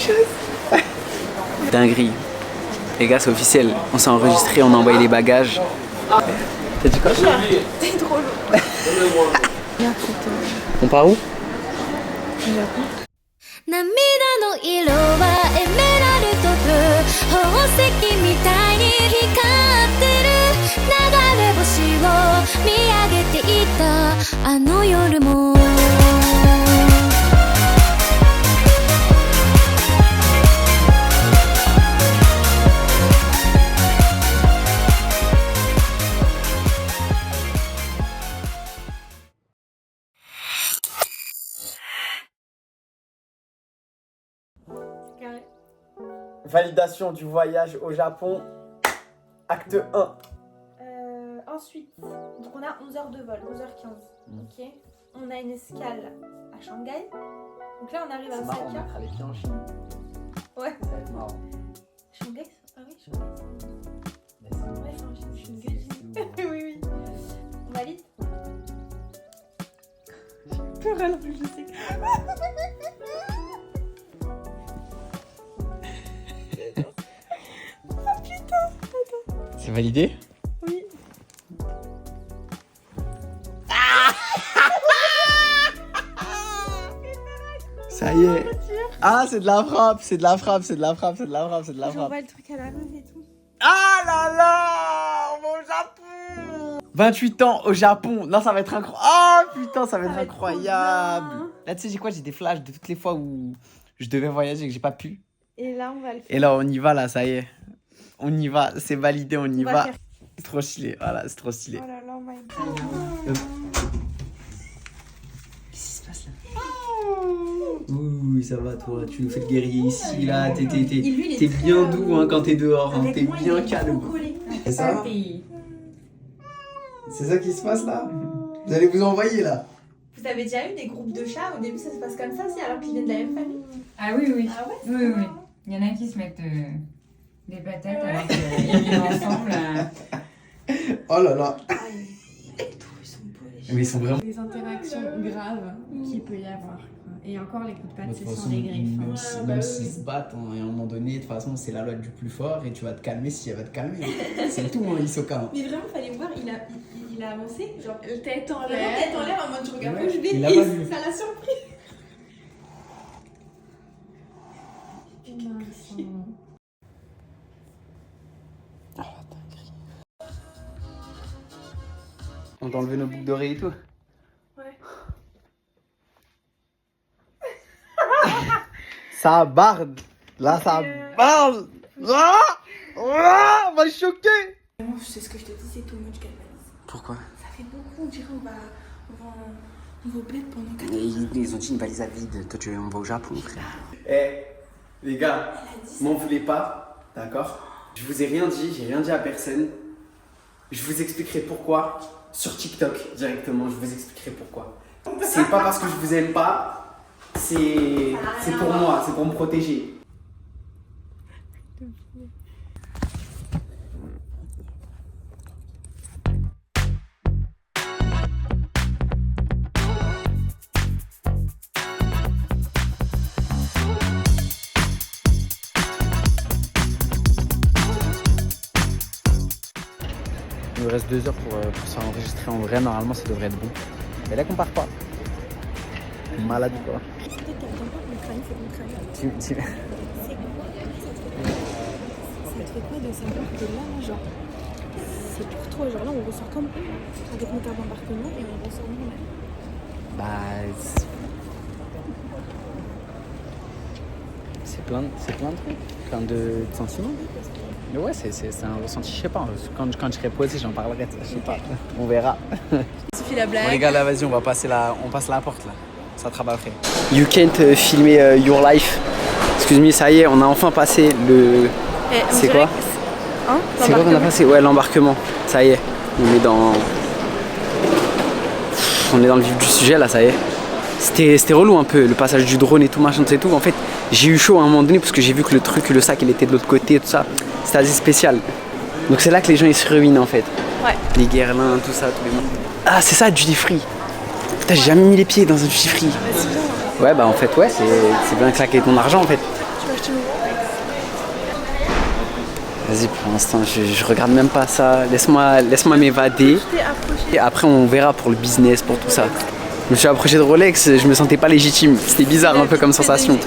chose. Dinguerie. Les gars, c'est officiel. On s'est enregistré, on a envoyé les bagages. T'as dit quoi? T'es trop lourd. On part où? Validation du voyage au Japon, acte 1. Ensuite, donc on a 11 heures de vol, 11h15. Ok. On a une escale à Shanghai. Donc là, on arrive à Osaka. On mettra les pieds en Chine. Ouais. Ça va être marrant. Shanghai? Ah oui, Shanghai. Ouais, c'est en Chine. Je suis une gueule. Oui, oui. On valide? J'ai peur alors que je sais. Oh putain, attends. C'est validé? Oui. Ça y est. Ah, c'est de la frappe, c'est de la frappe, c'est de la frappe, c'est de la frappe, c'est de la frappe. J'envoie le truc à la meuf et tout. Ah là là, on va au Japon. 28 ans au Japon. Non, ça va être incroyable. Oh putain, ça va être incroyable. Là, tu sais, j'ai quoi? J'ai des flashs de toutes les fois où je devais voyager et que j'ai pas pu. Et là, on va le faire. Et là, on y va, là, ça y est. On y va, c'est validé, on y va. faire. C'est trop stylé, voilà, c'est trop stylé. Oh là là, my god. Qu'est-ce qui se passe là? Ouh, ça va toi, tu nous fais le guerrier ici, là, t'es bien doux hein, quand t'es dehors, hein. T'es bien calme. C'est ça? C'est ça qui se passe là? Vous allez vous envoyer là? Vous avez déjà eu des groupes de chats? Au début, ça se passe comme ça aussi, alors qu'ils viennent de la même famille? Ah oui, oui. Ah ouais? Oui, oui. Il y en a qui se mettent des patates alors qu'ils vivent ensemble. Oh là là. Ils sont beaux les chats. Mais ils sont vraiment... Des interactions graves qu'il peut y avoir. Et encore, les coups de patte, De c'est toute sans façon, les griffes. même s'ils se battent, hein, et à un moment donné, de toute façon, c'est la loi du plus fort et tu vas te calmer si elle va te calmer. C'est tout, hein, Hisoka. Hein. Mais vraiment, fallait voir, il a avancé, genre tête en l'air. l'air. Tête en l'air en mode je regarde Ouais, où je vais. il a pas vu. Et ça l'a surpris. On t'a enlevé nos boucles d'oreilles et tout? Ouais. Ça barde. Là, ça barde. Ah, ah, on va choquer. C'est ce que je te dis, c'est too much, galvanise. Pourquoi? Ça fait beaucoup, on dirait on va au bled pendant 4 Ils ont dit une valise à vide. Toi, on va au Japon, frère. Eh, les gars, m'en voulez pas, d'accord? Je vous ai rien dit, j'ai rien dit à personne. Je vous expliquerai pourquoi sur TikTok directement. Je vous expliquerai pourquoi. C'est pas parce que je vous aime pas, c'est pour moi, c'est pour me protéger. Il nous reste 2 heures pour s'enregistrer en vrai. Normalement, ça devrait être bon. Mais là qu'on part pas. Malade ou quoi? Peut-être qu'elle vient pas, mon crâne, c'est mon crâne. C'est quoi? Ça te fait quoi de savoir que là, genre, c'est pour toi, genre là, on ressort comme eux, avec nos cartes d'embarquement et on ressort nous-mêmes. Bah. C'est plein de trucs, plein de sentiments. Mais ouais, c'est un ressenti, je sais pas. Quand je serai posé, j'en parlerai, je sais pas. On verra. Suffit la blague. Bon, les gars, là, vas-y, on passe la porte là. Ça travaille après. You can't filmer your life. Excuse-moi, ça y est, on a enfin passé le. C'est quoi? Hein? C'est quoi qu'on a passé? Ouais, l'embarquement. Ça y est, on est dans le vif du sujet là, ça y est. C'était relou un peu, le passage du drone et tout, machin, c'est tout. En fait, j'ai eu chaud à un moment donné parce que j'ai vu que le sac, il était de l'autre côté et tout ça. C'était assez spécial. Donc c'est là que les gens ils se ruinent en fait. Ouais. Les guerlins, tout ça, tous les mots. Ah, c'est ça, duty free. Putain, j'ai jamais mis les pieds dans un duty free. Bah, c'est bien. Ouais, bah en fait, ouais, c'est bien claquer ton argent en fait. Tu vas acheter une Rolex. Vas-y, pour l'instant, je regarde même pas ça. Laisse-moi m'évader. Je t'ai approché. Et après, on verra pour le business, pour tout ça. Je me suis approché de Rolex, je me sentais pas légitime. C'était bizarre un peu comme sensation.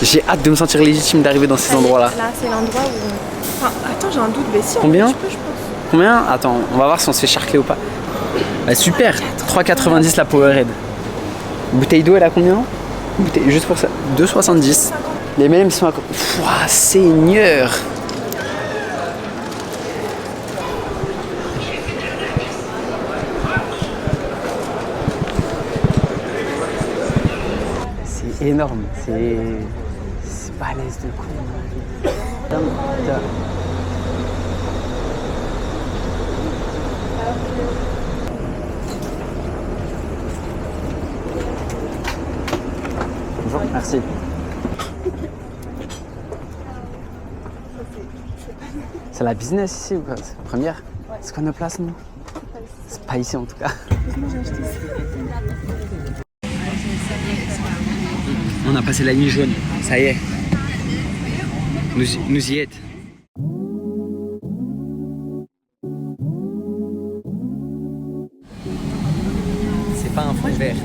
J'ai hâte de me sentir légitime d'arriver dans ces endroits-là. Là, c'est l'endroit où... Enfin, attends, j'ai un doute, mais si, Combien tu peux, je pense. Combien? Attends, on va voir si on se fait charcler ou pas. Bah, super, 3,90 la Powerade. Bouteille d'eau, elle a combien? Bouteille, juste pour ça, 2,70. Les mêmes sont à... Pouah, Seigneur! C'est énorme, c'est balèze de coup. Bonjour, merci. C'est la business ici ou quoi? C'est la première? Ouais. C'est quoi nos places, nous? C'est pas ici en tout cas. On a passé la ligne jaune, ça y est. Nous y êtes. C'est pas un fond vert.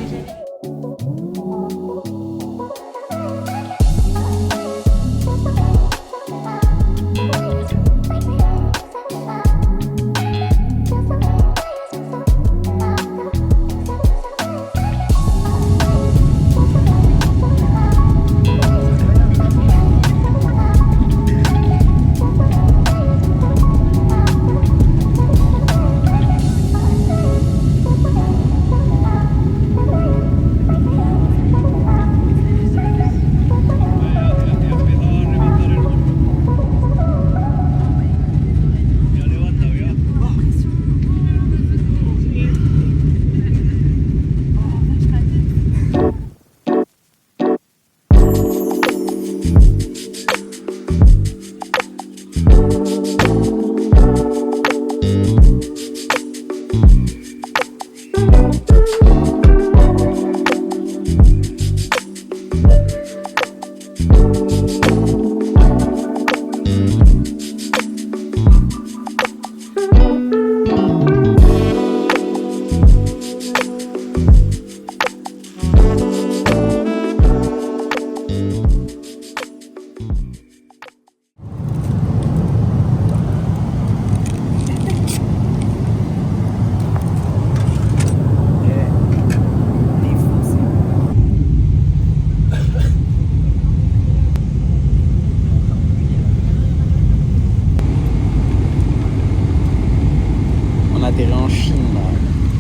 atterri en Chine là.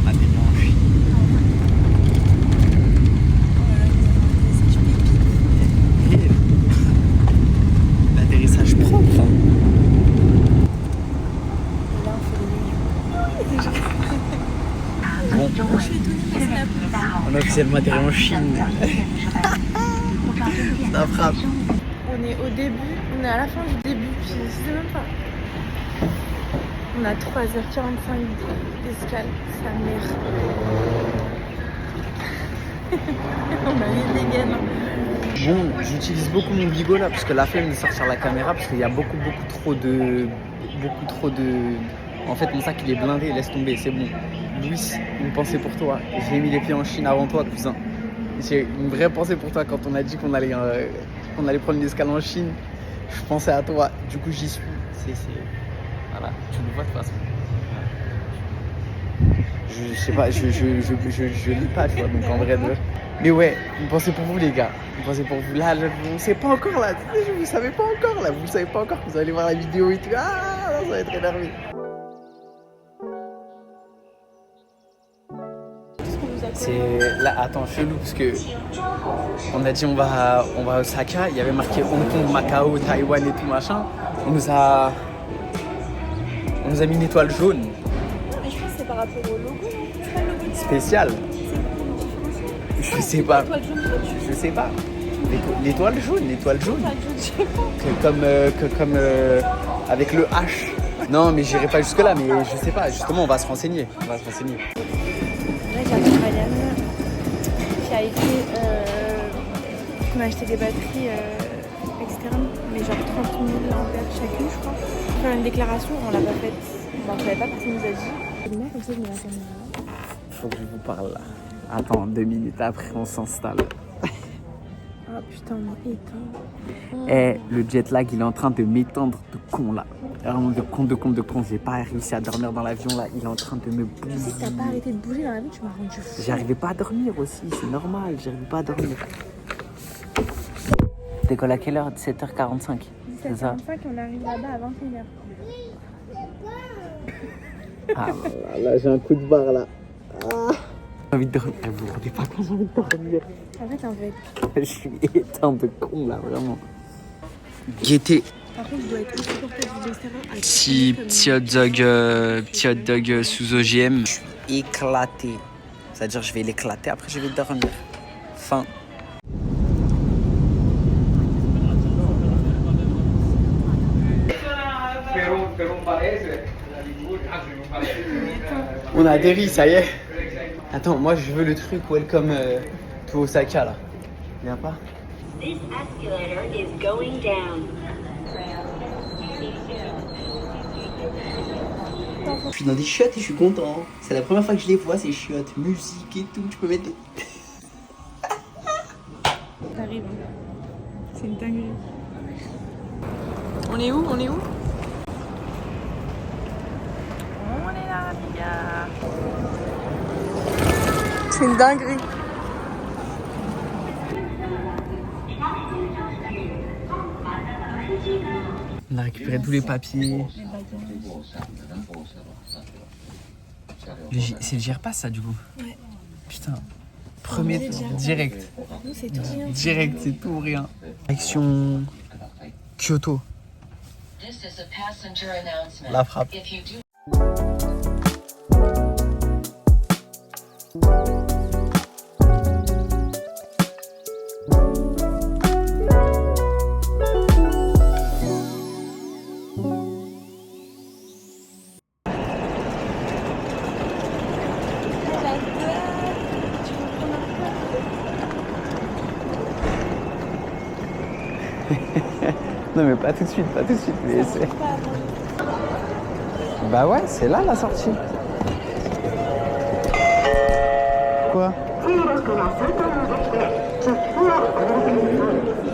On atterrit en Chine. L'atterrissage propre. Bon. On a officiellement atterri en Chine. Ça frappe. On est au début, on est à la fin du début, je sais même pas. On a 3h45 d'escale, sa mère. On a les dégaines. Bon, j'utilise beaucoup mon bigot là parce que la flemme de sortir la caméra parce qu'il y a beaucoup trop de. En fait, mon sac il est blindé, laisse tomber, c'est bon. Louis, une pensée pour toi. J'ai mis les pieds en Chine avant toi, cousin. J'ai une vraie pensée pour toi quand on a dit qu'on allait prendre une escale en Chine. Je pensais à toi, du coup j'y suis. Voilà, tu le vois de toute façon. Je sais pas, je lis pas, tu vois, donc en vrai de... Mais ouais, une pensée pour vous les gars. Une pensée pour vous. Là, vous savez pas encore là. Vous savez pas encore là. Vous savez pas encore que vous allez voir la vidéo et tout. Ah, ça va être énervé. C'est là, attends, chelou parce que on a dit on va à Osaka, il y avait marqué Hong Kong, Macao, Taïwan et tout machin. On nous a mis une étoile jaune. Mais je pense que c'est par rapport au logo, non? C'est pas le logo Spécial. Je sais pas. Je sais pas. L'étoile jaune. Comme avec le H. Non, mais j'irai pas jusque là, mais je sais pas. Justement, on va se renseigner. Là, il y a Ryan qui a été. On a acheté des batteries, etc. ferme, mais genre 30 000 envers chacune, je crois. Pour faire une déclaration, on l'a pas faite. Bon, on savait pas, personne nous a dit. Moi, comme ça, je mets la caméra là. Faut que je vous parle là. Attends, 2 minutes après, on s'installe. Oh putain, on est éteint. Eh, le jet lag, il est en train de m'étendre de con là. Vraiment de con. J'ai pas réussi à dormir dans l'avion là. Il est en train de me Tu sais bouger. que t'as pas arrêté de bouger dans la vie, tu m'as rendu fou. J'arrivais pas à dormir aussi, c'est normal. J'arrivais pas à dormir. Décolle à quelle heure? 17h45. C'est ça? 17h45, on arrive là-bas à 21h. Ah là, j'ai un coup de barre là. Ah. J'ai envie de dormir. Vous vous rendez pas compte, j'ai envie de dormir. En fait, t'en veux être. Je suis éteint de con là, vraiment. Gaieté. Par contre, je dois être aussi portée du l'extérieur. Petit hot dog sous OGM. Je suis éclaté. C'est-à-dire, je vais l'éclater, après je vais dormir. Fin. On a atterri, ça y est. Attends, moi je veux le truc welcome to Osaka là. Viens pas? This escalator is going down. Je suis dans des chiottes et je suis content. C'est la première fois que je les vois, ces chiottes. Musique et tout, tu peux mettre. T'arrives. C'est une dinguerie. On est où? On est là, les gars. C'est une dinguerie. On a récupéré tous les papiers. C'est le GRPass ça du coup? Ouais. Putain. Premier direct. Nous, c'est tout rien. Direct, c'est tout ou rien. Action Kyoto. La frappe. Non mais pas tout de suite, mais c'est... Bah ouais, c'est là la sortie. Quoi?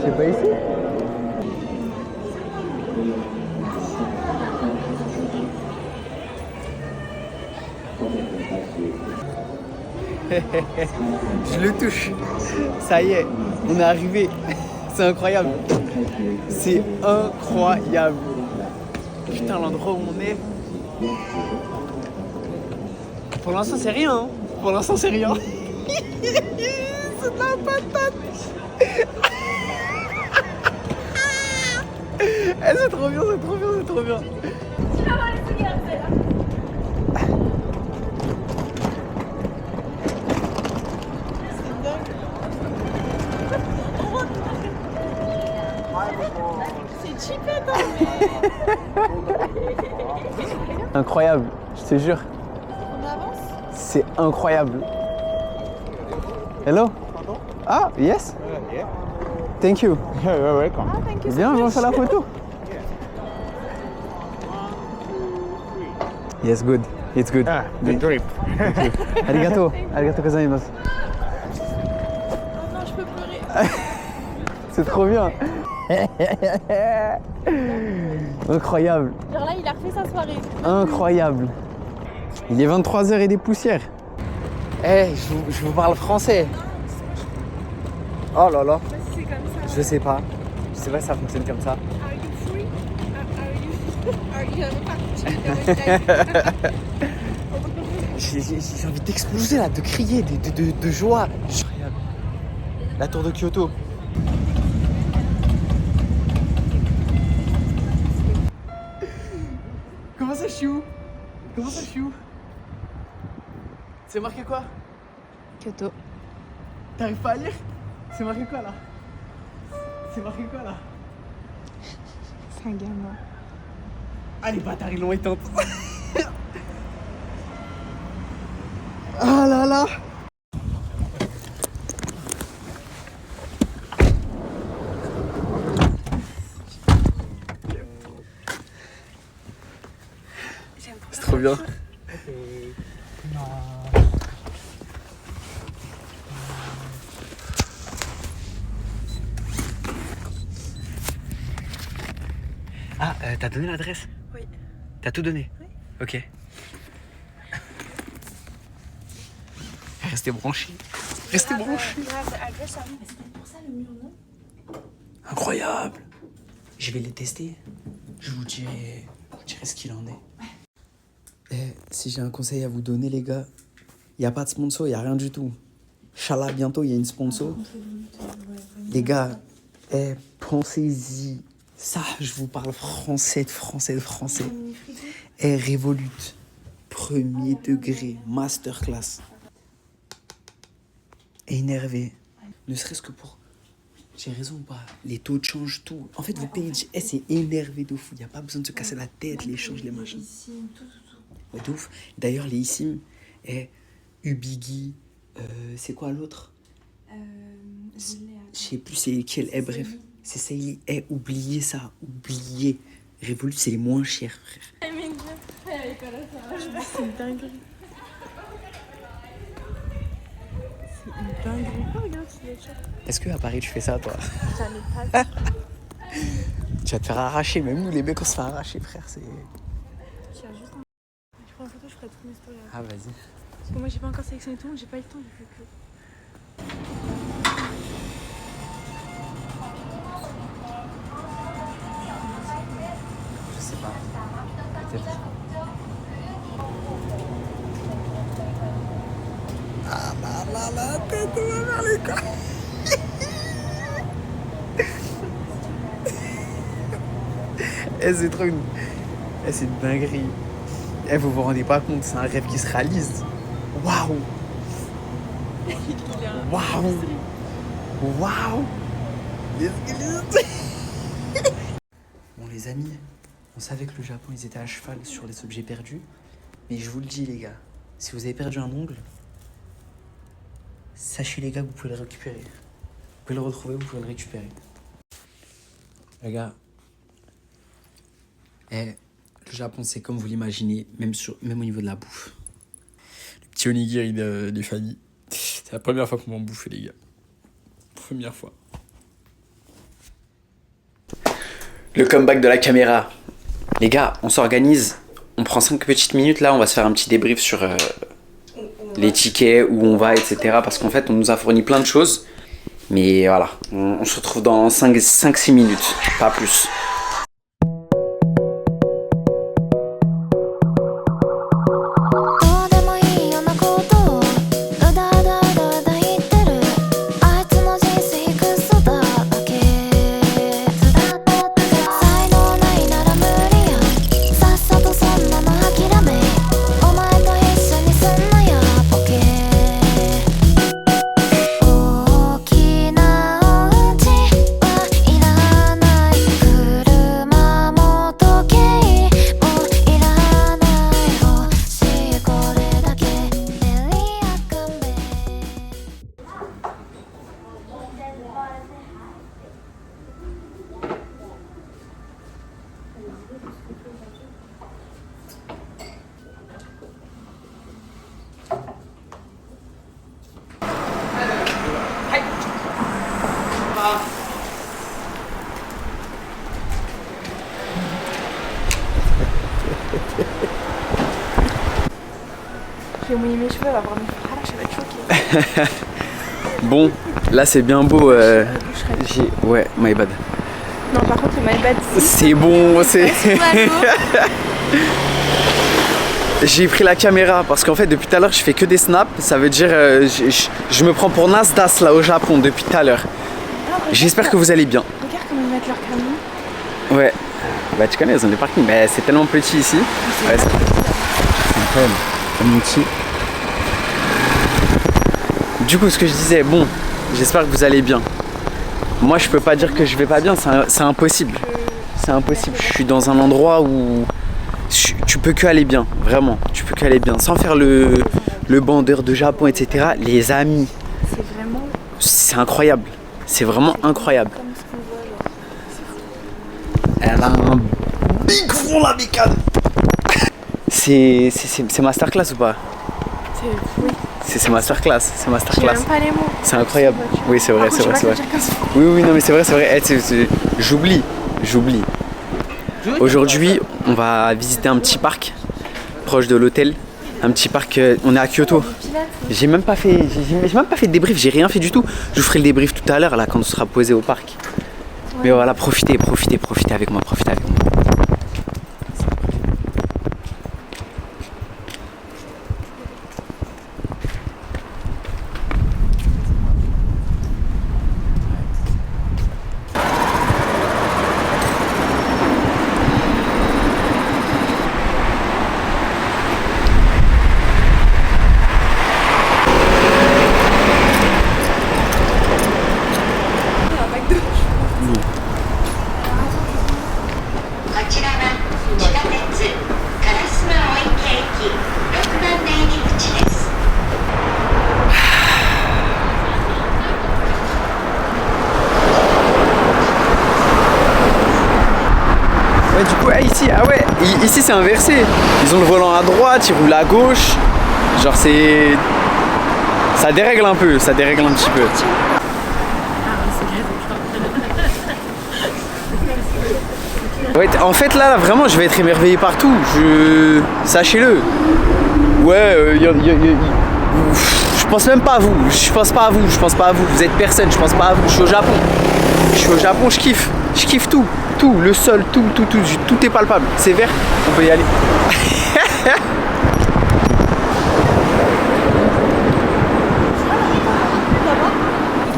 C'est pas ici? Je le touche. Ça y est, on est arrivé. C'est incroyable. C'est incroyable. Putain, l'endroit où on est. Pour l'instant, c'est rien. Hein. Pour l'instant, c'est rien. C'est de la patate. Eh, c'est trop bien, c'est trop bien. Tu vas voir les souvenirs, c'est là. C'est cheapette, hein, mais... Incroyable, je te jure. On avance? C'est incroyable. Hello? Ah, yes? Yeah. Thank you. You're welcome. Ah, thank you so Viens, on va much. faire la photo. Yes, good. It's good. Ah, good trip. Arigato. Arigato gozaimasu. Oh non, je peux pleurer. C'est trop bien. Incroyable. Genre là, il a refait sa soirée. Incroyable. Il est 23h et des poussières. Eh, je vous parle français. Oh là là. C'est comme ça. Je sais pas. Je sais pas si ça fonctionne comme ça. Are you free? Are you J'ai envie d'exploser là, de crier, de joie. Incroyable. La tour de Kyoto. Comment ça, je suis où? C'est marqué quoi? Kyoto. T'arrives pas à lire? C'est marqué quoi là? C'est un gamin. Ah, les bâtards, ils l'ont éteinte. Ah là là. bien. Ah, t'as donné l'adresse? Oui. T'as tout donné? Oui. Ok. Restez branchés. Restez branchés. C'est pour ça le mur, non? Incroyable. Je vais les tester. Je vous dirai ce qu'il en est. Si j'ai un conseil à vous donner, les gars, il n'y a pas de sponsor, il n'y a rien du tout. Inch'Allah, bientôt, il y a une sponsor. Les gars, pensez-y. Ça, je vous parle français. Revolut. Premier degré, masterclass. Énervé. Ne serait-ce que pour... J'ai raison ou pas? Les taux de change, tout. En fait, vous payez... c'est énervé de fou. Il n'y a pas besoin de se casser la tête, les changes, les machins. Ouais, de ouf. D'ailleurs, les eSIM, Ubigui, c'est quoi l'autre? Je sais plus c'est lequel. Bref, c'est ça. Oubliez ça. Oubliez. Revolut, c'est les moins chers, frère. C'est une dinguerie. Regarde, Est-ce que à Paris, tu fais ça, toi? ça n'est pas. Tu vas te faire arracher. Même nous, les mecs, on se fait arracher, frère. C'est... Je prends une photo, je ferai toutes mes stories. Ah, vas-y. Parce que moi, j'ai pas encore sélectionné tout le monde, j'ai pas eu le temps, j'ai fait que. Je sais pas. Peut-être. Ah la tête de ma mère, les gars. C'est trop une... c'est une dinguerie. Vous vous rendez pas compte, c'est un rêve qui se réalise. Waouh. Waouh. Waouh. Bon les amis, on savait que le Japon, ils étaient à cheval sur les objets perdus. Mais je vous le dis les gars, si vous avez perdu un ongle, sachez les gars que vous pouvez le récupérer. Vous pouvez le retrouver, vous pouvez le récupérer. Les gars, le Japon c'est comme vous l'imaginez, même au niveau de la bouffe. Le petit onigiri de Fanny, c'est la première fois qu'on m'en bouffe les gars. Première fois. Le comeback de la caméra. Les gars, on s'organise, on prend 5 petites minutes là, on va se faire un petit débrief sur les tickets, où on va, etc. Parce qu'en fait, on nous a fourni plein de choses. Mais voilà, on se retrouve dans 5-6 minutes, pas plus. J'ai mouillé mes cheveux, elle va voir mes cheveux. Ah là, je vais être choquée. Bon, là c'est bien beau. Ouais, my bad. Non, par contre, le my bad, c'est bon, c'est... J'ai pris la caméra parce qu'en fait depuis tout à l'heure je fais que des snaps. Ça veut dire je me prends pour Nasdaq là au Japon depuis tout à l'heure. J'espère que vous allez bien. Regarde comment ils mettent leur camion. Ouais, bah tu connais, ils ont des parkings, mais c'est tellement petit ici. Ouais, c'est incroyable, comme outil. Du coup, ce que je disais, bon, j'espère que vous allez bien. Moi, je peux pas dire que je vais pas bien, c'est impossible. C'est impossible. Je suis dans un endroit où tu peux que aller bien, vraiment. Tu peux que aller bien, sans faire le bandeur de Japon, etc. Les amis, c'est vraiment... c'est incroyable. C'est vraiment incroyable. Comme ce qu'on voit, genre. Elle a un big front la bécane. C'est masterclass ou pas? Oui. C'est masterclass, c'est J'ai masterclass. même pas les mots. C'est incroyable. Oui, c'est vrai, Par c'est contre, vrai, je c'est peux vrai. pas te dire 15 fois. Oui, oui, non, mais c'est vrai, c'est vrai. J'oublie. Aujourd'hui, on va visiter un petit parc proche de l'hôtel. Un petit parc, on est à Kyoto. J'ai même pas fait de débrief, j'ai rien fait du tout. Je vous ferai le débrief tout à l'heure là quand on sera posé au parc. Ouais. Mais voilà, profitez avec moi, profitez avec moi. Ouais, du coup, ici c'est inversé. Ils ont le volant à droite, ils roulent à gauche. Genre ça dérègle un peu, ça dérègle un petit peu. Ouais, en fait là vraiment je vais être émerveillé partout, sachez-le. Ouais, je pense même pas à vous, je pense pas à vous, vous êtes personne, je pense pas à vous, je suis au Japon, je kiffe tout, le sol, tout est palpable, c'est vert, on peut y aller.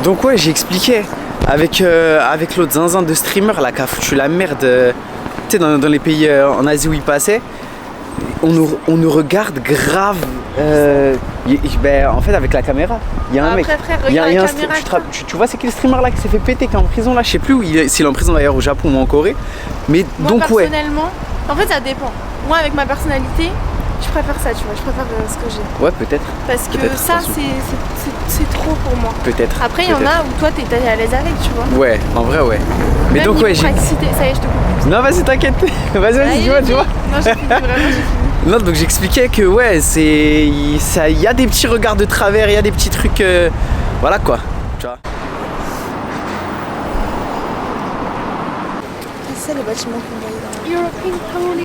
Donc ouais, j'expliquais avec l'autre zinzin de streamer là qui a foutu la merde, tu sais dans les pays en Asie où il passait, on nous regarde grave. En fait avec la caméra, il y a un mec. Frère, Il y a regarde un la caméra. tu vois c'est qui le streamer là qui s'est fait péter, qui est en prison là, je sais plus s'il est en prison d'ailleurs au Japon ou en Corée. Mais Moi, donc ouais. personnellement, en fait ça dépend. Moi avec ma personnalité, je préfère ça, tu vois, je préfère ce que j'ai. Ouais, peut-être. Parce que Peut-être, ça, attention. c'est trop pour moi. Peut-être. Après, il y en a où toi, t'es à l'aise avec, tu vois. Ouais, en vrai, ouais. Mais Même donc, niveau ouais, praticité, ça y est, je te coupe. Non, vas-y, t'inquiète. Vas-y, tu vois. Non, j'ai fini, vraiment, j'ai fini. Non, donc j'expliquais que, ouais, il y a des petits regards de travers, il y a des petits trucs. Voilà quoi. Tu vois. C'est ça le bâtiment qu'on voyait dans European Pony.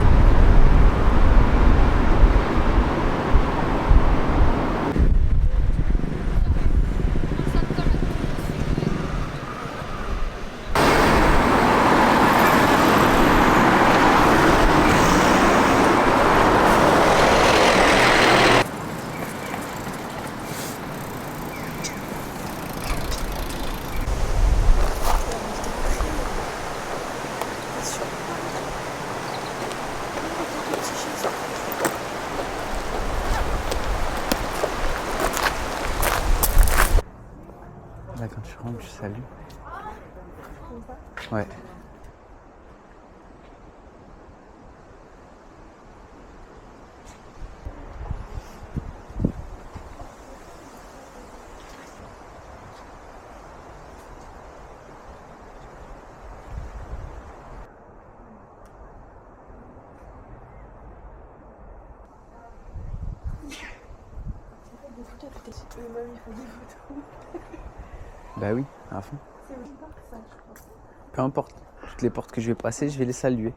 Là, quand tu rentres, tu salues. Ouais. Bah oui, à fond. Peu importe. Toutes les portes que je vais passer, je vais les saluer.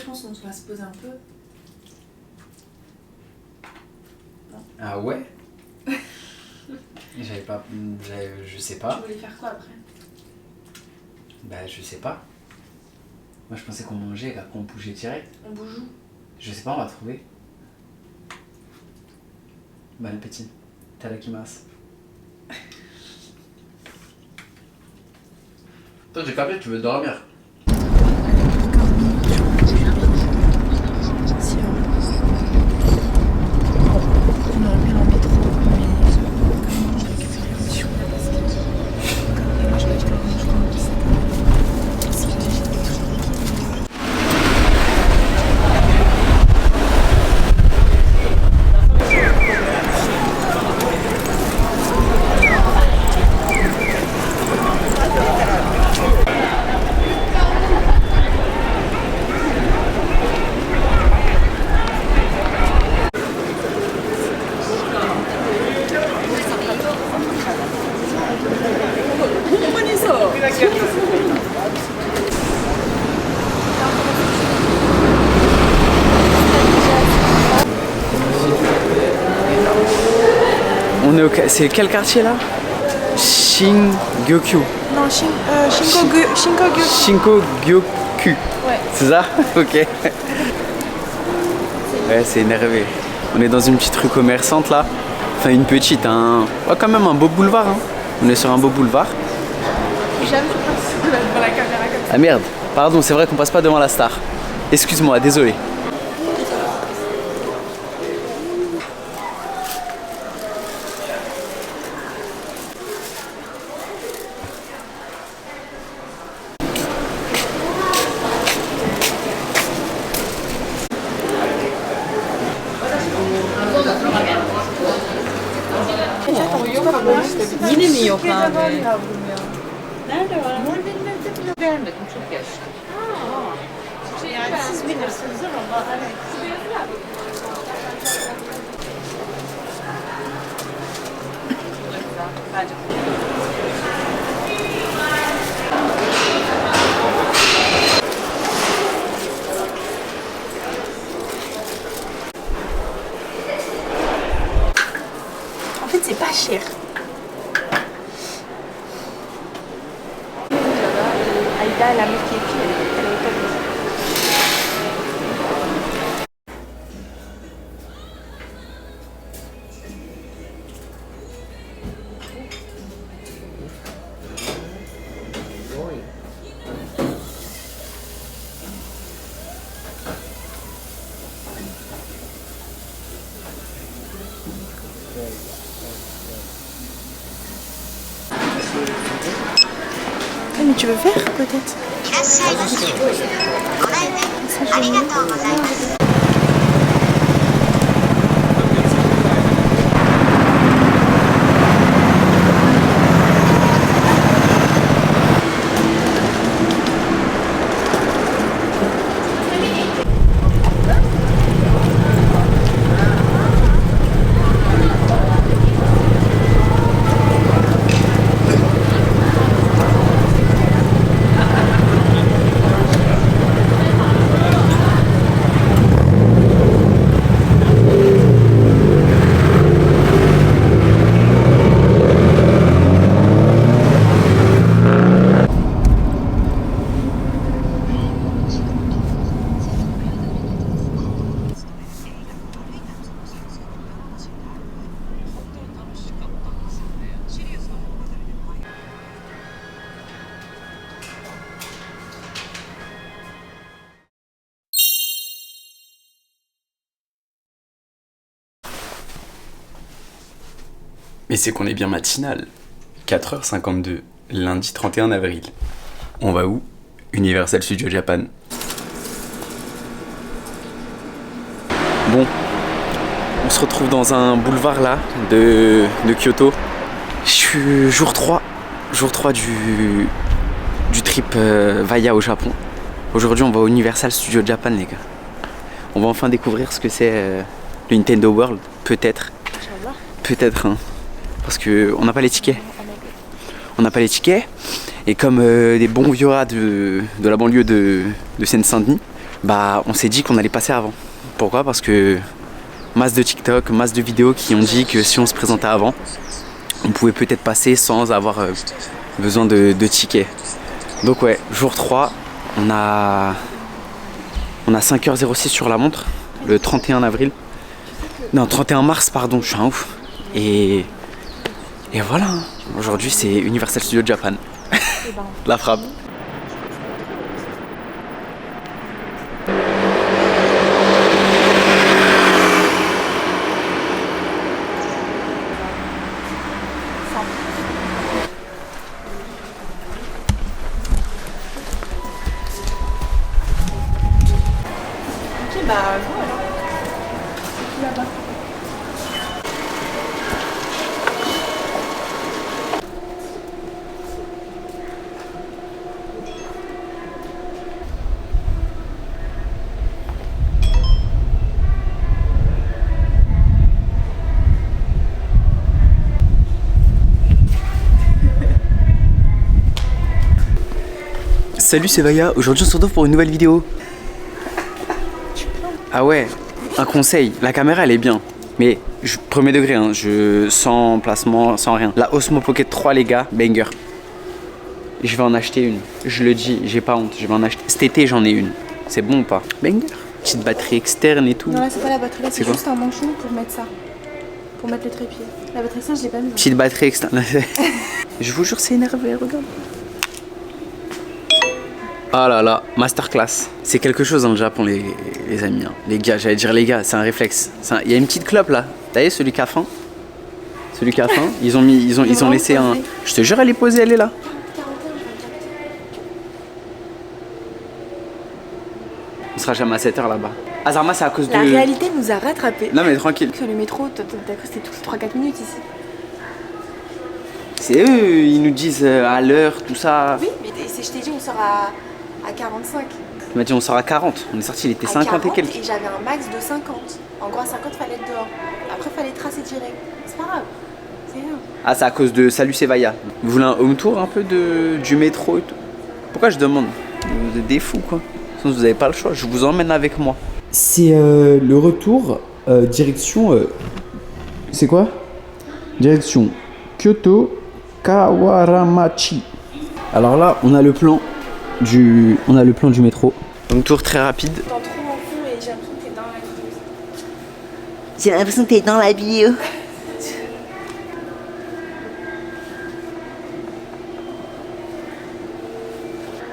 pense qu'on va se poser un peu. Ah ouais. Je sais pas. Tu voulais faire quoi après? Bah je sais pas. Moi je pensais qu'on mangeait là, qu'on bougeait direct. On bouge où? Je sais pas, on va trouver. Bon appétit. Tadakimasu. Toi j'ai capté, tu veux dormir. C'est quel quartier là? Shingokyu. Non, Shinkogyoku. Shinkogyoku. Ouais. C'est ça? Ok. Ouais, c'est énervé. On est dans une petite rue commerçante là. Enfin, une petite, ouais, quand même un beau boulevard. Hein. On est sur un beau boulevard. Jamais je passe devant la caméra comme ça. Ah merde, pardon, c'est vrai qu'on passe pas devant la star. Excuse-moi, désolé. Yine mi yok abi? Nerede var? Mor benim vermedim, çok yaşlı. Yani siz bilirsiniz ama hani. Bence. En fait, c'est pas cher. Aïda, la meuf qui est fille, elle est pas bien. Mais tu veux faire peut-être? Mais c'est qu'on est bien matinal. 4h52, lundi 31 avril. On va où? Universal Studios Japan. Bon, on se retrouve dans un boulevard là de Kyoto. Je suis jour 3 du trip Vaya au Japon. Aujourd'hui on va au Universal Studios Japan les gars. On va enfin découvrir ce que c'est le Nintendo World, peut-être. Peut-être hein. Parce qu'on n'a pas les tickets. On n'a pas les tickets. Et comme des bons vieux rats de la banlieue de Seine-Saint-Denis, bah on s'est dit qu'on allait passer avant. Pourquoi? Parce que masse de TikTok, masse de vidéos qui ont dit que si on se présentait avant, on pouvait peut-être passer sans avoir besoin de ticket. Donc ouais, jour 3, on a 5h06 sur la montre, le 31 avril. Non, 31 mars, pardon, je suis un ouf. Et voilà, hein. Aujourd'hui c'est Universal Studios Japan. La frappe. Ok, bah go alors. Là-bas. Salut, c'est Vaya, aujourd'hui on se retrouve pour une nouvelle vidéo. Ah ouais, un conseil, la caméra elle est bien, mais premier degré, hein, sans placement, sans rien. La Osmo Pocket 3 les gars, banger. Je vais en acheter une, je le dis, j'ai pas honte, je vais en acheter. Cet été j'en ai une, c'est bon ou pas? Banger. Petite batterie externe et tout. Non là c'est pas la batterie, là c'est quoi? juste un manchon pour mettre ça. Pour mettre le trépied. La batterie externe je l'ai pas mis. Petite batterie externe. Je vous jure c'est énervé, regarde. Ah là là, masterclass. C'est quelque chose dans le Japon les amis. Hein. Les gars, j'allais dire les gars, c'est un réflexe. Il y a une petite clope là. Vous voyez celui qui a faim? Celui qui a faim, ils ont laissé un. Je te jure elle est posée, elle est là. On sera jamais à 7h là-bas. Azarma c'est à cause La de. réalité nous a rattrapés. Non mais tranquille. Sur le métro, t'as cru que c'était toutes les 3-4 minutes ici. C'est eux, ils nous disent à l'heure, tout ça. Oui, mais je t'ai dit on sort à 45. Il m'a dit on sort à 40. On est sorti, il était À 50 et 40, quelques. et j'avais un max de 50. En gros à 50 fallait être dehors. Après fallait tracer direct. C'est pas grave. C'est rien. Ah c'est à cause de Salut c'est Vaya. Vous voulez un home tour un peu du métro et tout? Pourquoi je demande? Vous êtes des fous quoi. Sinon vous n'avez pas le choix, je vous emmène avec moi. C'est le retour direction... c'est quoi? Direction Kyoto Kawaramachi. Alors là on a le plan du métro. Home tour très rapide. T'entends trop en fond et j'ai l'impression que t'es dans la vidéo. J'ai l'impression que t'es dans la vidéo.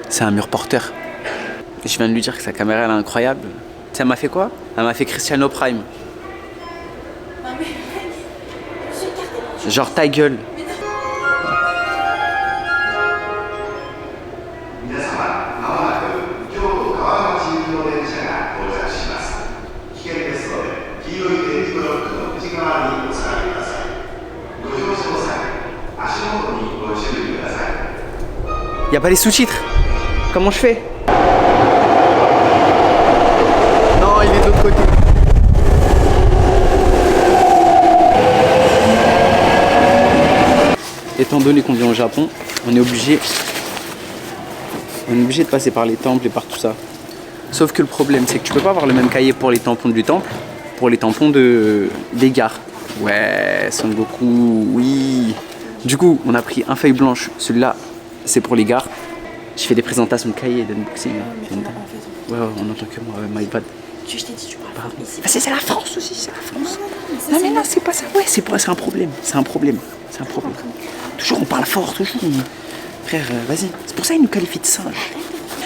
C'est un mur porteur. Je viens de lui dire que sa caméra elle est incroyable. Ça m'a fait quoi? Elle m'a fait Cristiano Prime. Non mais Genre ta gueule. Y a pas les sous-titres. Comment je fais? Non, il est de l'autre côté. Étant donné qu'on vient au Japon, on est obligé de passer par les temples et par tout ça. Sauf que le problème, c'est que tu peux pas avoir le même cahier pour les tampons du temple, pour les tampons des gares. Ouais, Son Goku, oui. Du coup, on a pris un feuille blanche. Celui-là, c'est pour les gares. Je fais des présentations de cahiers, d'unboxing. Ouais, on entend que moi, my bad. je t'ai dit tu parles ici. Ah, c'est la France aussi, c'est la France. Non mais non, c'est pas ça. Ouais, c'est un problème. C'est un problème. C'est un problème. Toujours on parle fort, toujours. Frère, vas-y. C'est pour ça qu'ils nous qualifient de singes.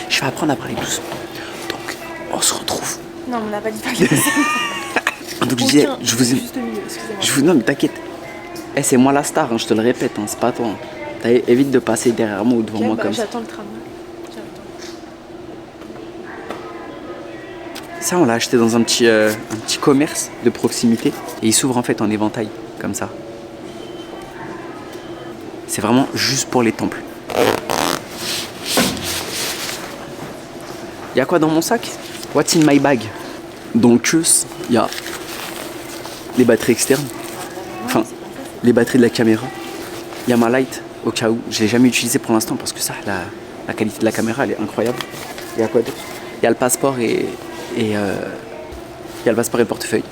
Je vais apprendre à parler doucement. Donc, on se retrouve. Non, on n'a pas dit parler. Donc je disais, je vous ai. Non mais t'inquiète. Eh, c'est moi la star, hein, je te le répète, hein, c'est pas toi. Évite de passer derrière moi ou devant moi comme ça. J'attends le tram. Ça, on l'a acheté dans un petit commerce de proximité et il s'ouvre en fait en éventail, comme ça. C'est vraiment juste pour les temples. Il y a quoi dans mon sac? What's in my bag? Dans le queue, il y a les batteries externes, enfin les batteries de la caméra. Il y a ma light au cas où. Je l'ai jamais utilisé pour l'instant parce que ça, la qualité de la caméra elle est incroyable. Il y a quoi d'autre? Il y a le passeport et il y a le passeport et le portefeuille.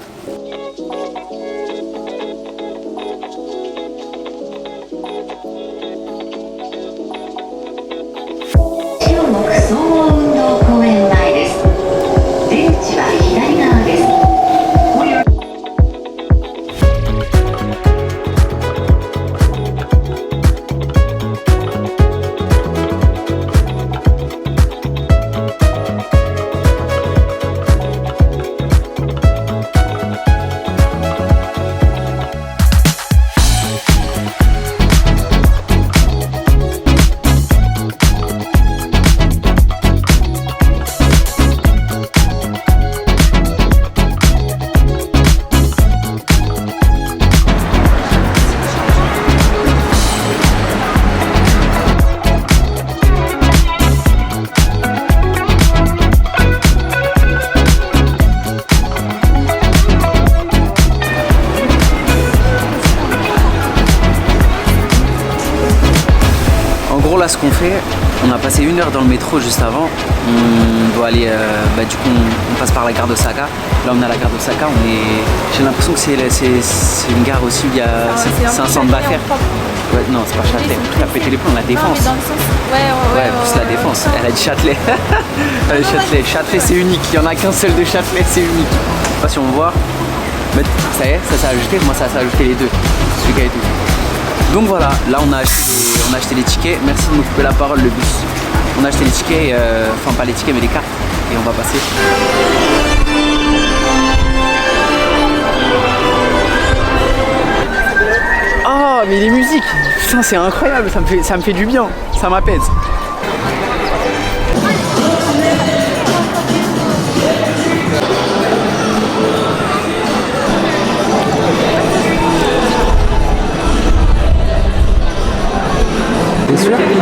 Là, ce qu'on fait, on a passé 1 heure dans le métro juste avant. On doit aller, du coup, on passe par la gare d'Osaka. Là, on est à la gare d'Osaka. J'ai l'impression que c'est une gare aussi où il y a. C'est un centre d'affaires. Ouais, non, c'est pas Châtelet. Tu as pété les plombs, la Défense. Non, mais dans le sens... Ouais, c'est la Défense. Elle a dit Châtelet. Elle a dit Châtelet. Châtelet, c'est unique. Il n'y en a qu'un seul de Châtelet, c'est unique. Je sais pas si on voit. Mais ça y est, ça s'est ajouté. Moi, ça s'est ajouté les deux. Celui qui a été. Donc voilà, là on a acheté les tickets. Merci de me couper la parole, le bus. On a acheté les tickets, enfin pas les tickets mais les cartes. Et on va passer. Oh mais les musiques, putain c'est incroyable, ça me fait du bien, ça m'apaise.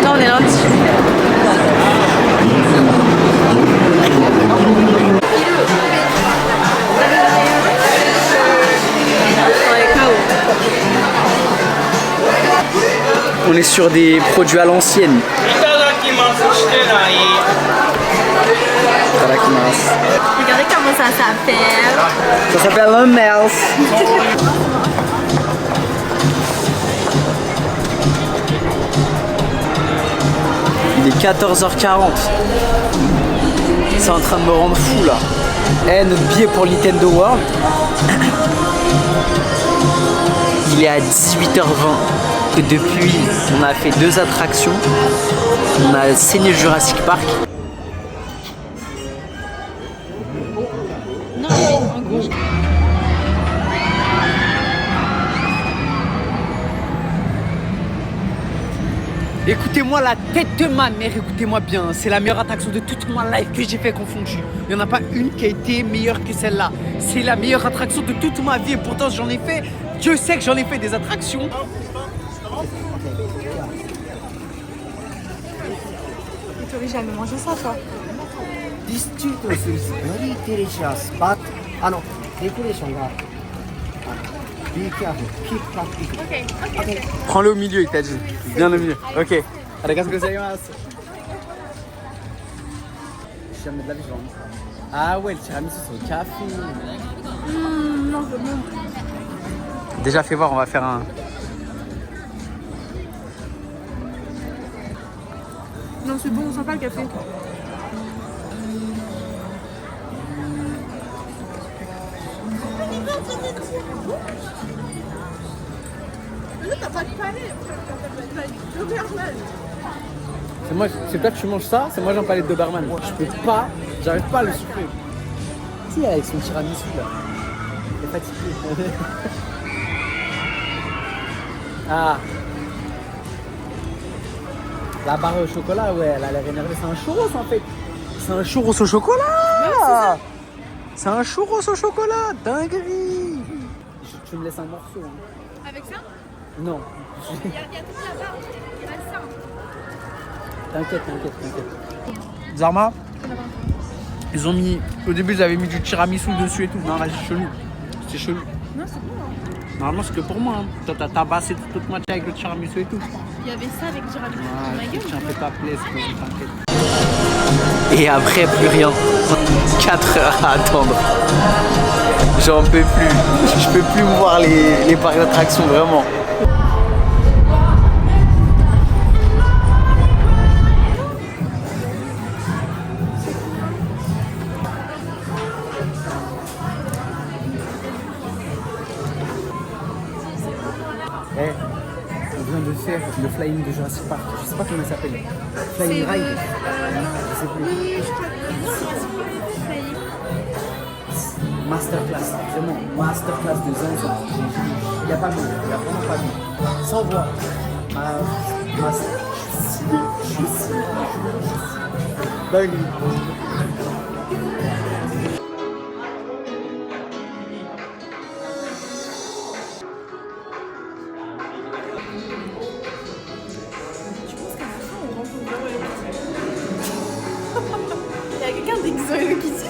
Non, on est lundi. On est sur des produits à l'ancienne. Regardez comment ça s'appelle. Ça s'appelle un Mels. Il est 14h40. C'est en train de me rendre fou là. Notre billet pour Nintendo World. Il est à 18h20. Et depuis, on a fait 2 attractions. On a saigné le Jurassic Park. Non, en gros. Écoutez-moi la tête de ma mère, écoutez-moi bien, c'est la meilleure attraction de toute ma life que j'ai fait confondue. Il n'y en a pas une qui a été meilleure que celle-là. C'est la meilleure attraction de toute ma vie et pourtant j'en ai fait, Dieu sait que j'en ai fait des attractions. Tu n'aurais jamais mangé ça, toi. This Cheetos is very delicious, but decoration ga be careful, keep practicing. Prends-le au milieu, il t'a dit. Bien au milieu. Ok. Arigatou gozaimasu. Jamais de la vie, je vais en mettre. Ah ouais, le tiramisu c'est au café. Non, c'est bon. Déjà fais voir, on va faire un... Non, c'est bon, on sent pas le café. C'est toi que tu manges ça, c'est moi j'en parlais de Doberman. Je peux pas, j'arrive pas à le sucrer. Si, avec son tiramisu là. Il est fatigué. Ah. La barre au chocolat, ouais, elle a l'air énervée. C'est un churros en fait. C'est un churros au chocolat. C'est un churros au chocolat, dinguerie. Tu me laisses un morceau. Hein. Avec ça? Non. Il y a tout là-bas. Il reste ça. T'inquiète. Zarma, ils ont mis... Au début, ils avaient mis du tiramisu dessus et tout. Non, là, c'est chelou. C'est chelou. Non, c'est bon. Hein. Normalement, c'est que pour moi. Hein. Toi, t'as tabassé toute moitié avec le tiramisu et tout. Il y avait ça avec du tiramisu. Ah, tiens, fais pas plaisir, t'inquiète. Et après, plus rien. 4 heures à attendre. J'en peux plus. Je peux plus voir les parcs d'attractions, vraiment. Eh, on vient de faire le flying de Jurassic Park. Je sais pas comment il s'appelle. Flying Ride. Je sais plus. Oui, je crois que Masterclass, vraiment, masterclass de zinzin. Il n'y a pas de mots, il n'y a vraiment pas de mots. Sans voix. Dingue. il y a quelqu'un déguisé en Hello Kitty.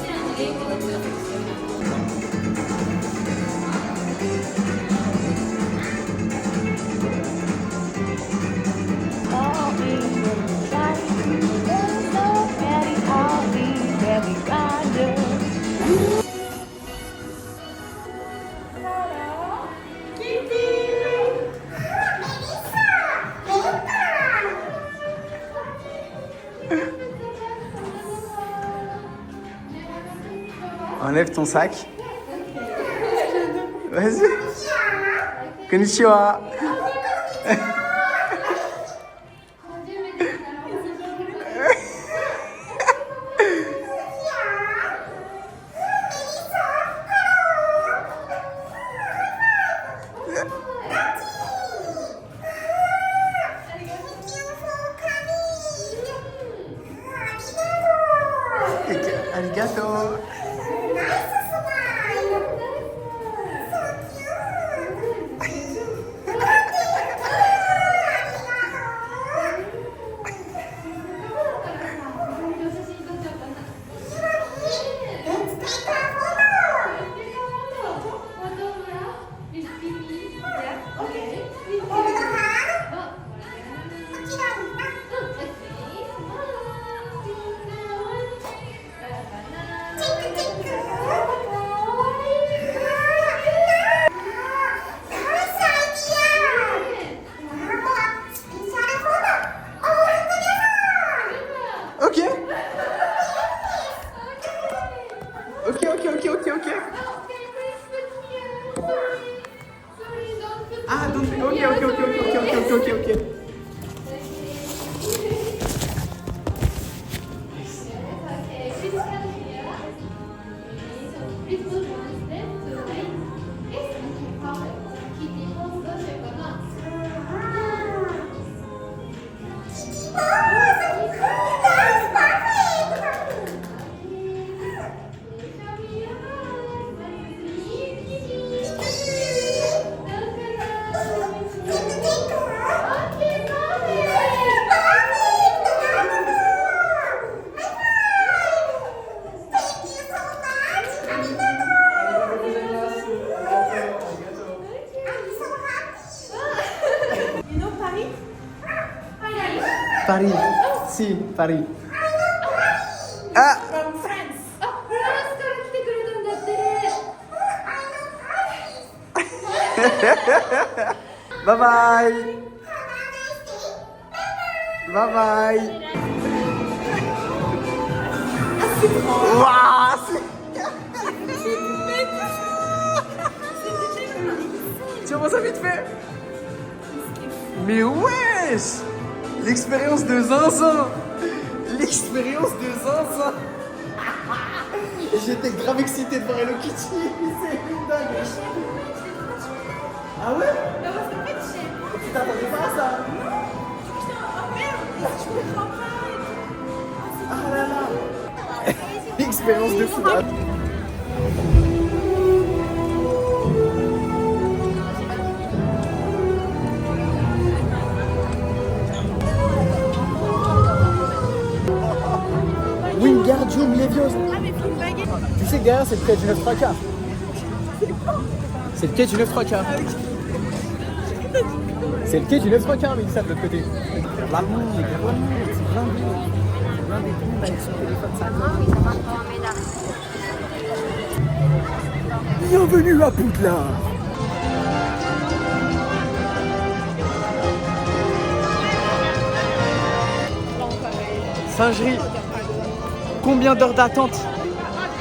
Enlève ton sac. Vas-y. Konnichiwa. Arigato. Ok. Ah, donc, ok. Paris. Si, Paris. Ah! Bye bye. Bye bye. Waouh! Tu vois ça vite fait? Mais wesh! L'expérience de zinzin! L'expérience de zinzin! J'étais grave excité de voir Hello Kitty! C'est une dingue! Ah ouais? Bah parce qu'en fait, j'ai... Tu t'attendais pas à ça? Oh merde! Tu me prends pas! Ah là là! L'expérience de fou! Wingardium Leviosa. Ah mais faut une baguette. Tu sais que derrière c'est le quai du 9-3-4. C'est le quai du 9-3-4. C'est le quai du 9-3-4 mais ils savent de l'autre côté. L'allemand, les gars, c'est plein de l'un des deux avec son téléphone, ça Bienvenue à Poudlard. Singerie. Combien d'heures d'attente?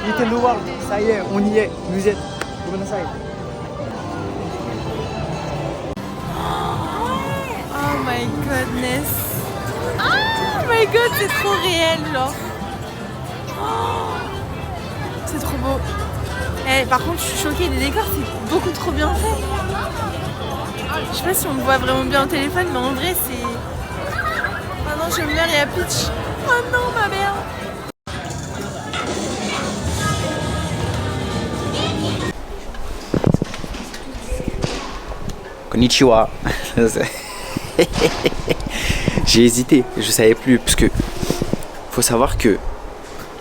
Nintendo World, ça y est, on y est, vous y êtes. Oh my goodness. Oh my god, c'est trop réel, genre. Oh, c'est trop beau. Par contre, je suis choquée, les décors, c'est beaucoup trop bien fait. Je sais pas si on le voit vraiment bien au téléphone, mais en vrai, c'est... Oh non, je meurs, il y a Peach. Oh non, ma mère. Konnichiwa. J'ai hésité, je savais plus, parce que faut savoir que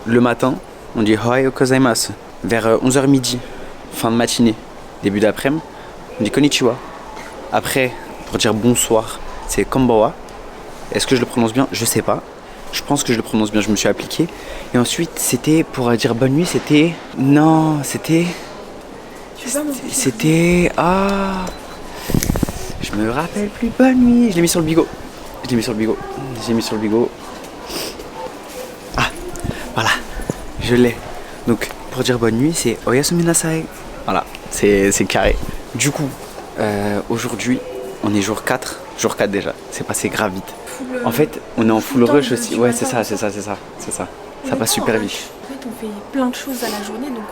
le matin, on dit Ohayou gozaimasu. Vers 11h midi, fin de matinée, début d'après-midi, on dit Konnichiwa. Après, pour dire bonsoir, c'est Konbawa. Est-ce que je le prononce bien? Je sais pas. Je pense que je le prononce bien, je me suis appliqué. Et ensuite, c'était pour dire bonne nuit, c'était... Non, c'était... C'était... Ah... Je me rappelle plus, bonne nuit. Je l'ai mis sur le bigot. Ah, voilà, je l'ai. Donc, pour dire bonne nuit, c'est Oyasumi nasai. Voilà, c'est carré. Du coup, aujourd'hui, on est jour 4. Jour 4 déjà, c'est passé grave vite. En fait, on est en full rush aussi. Ouais, c'est ça. Ça passe super vite. En fait, on fait plein de choses à la journée, donc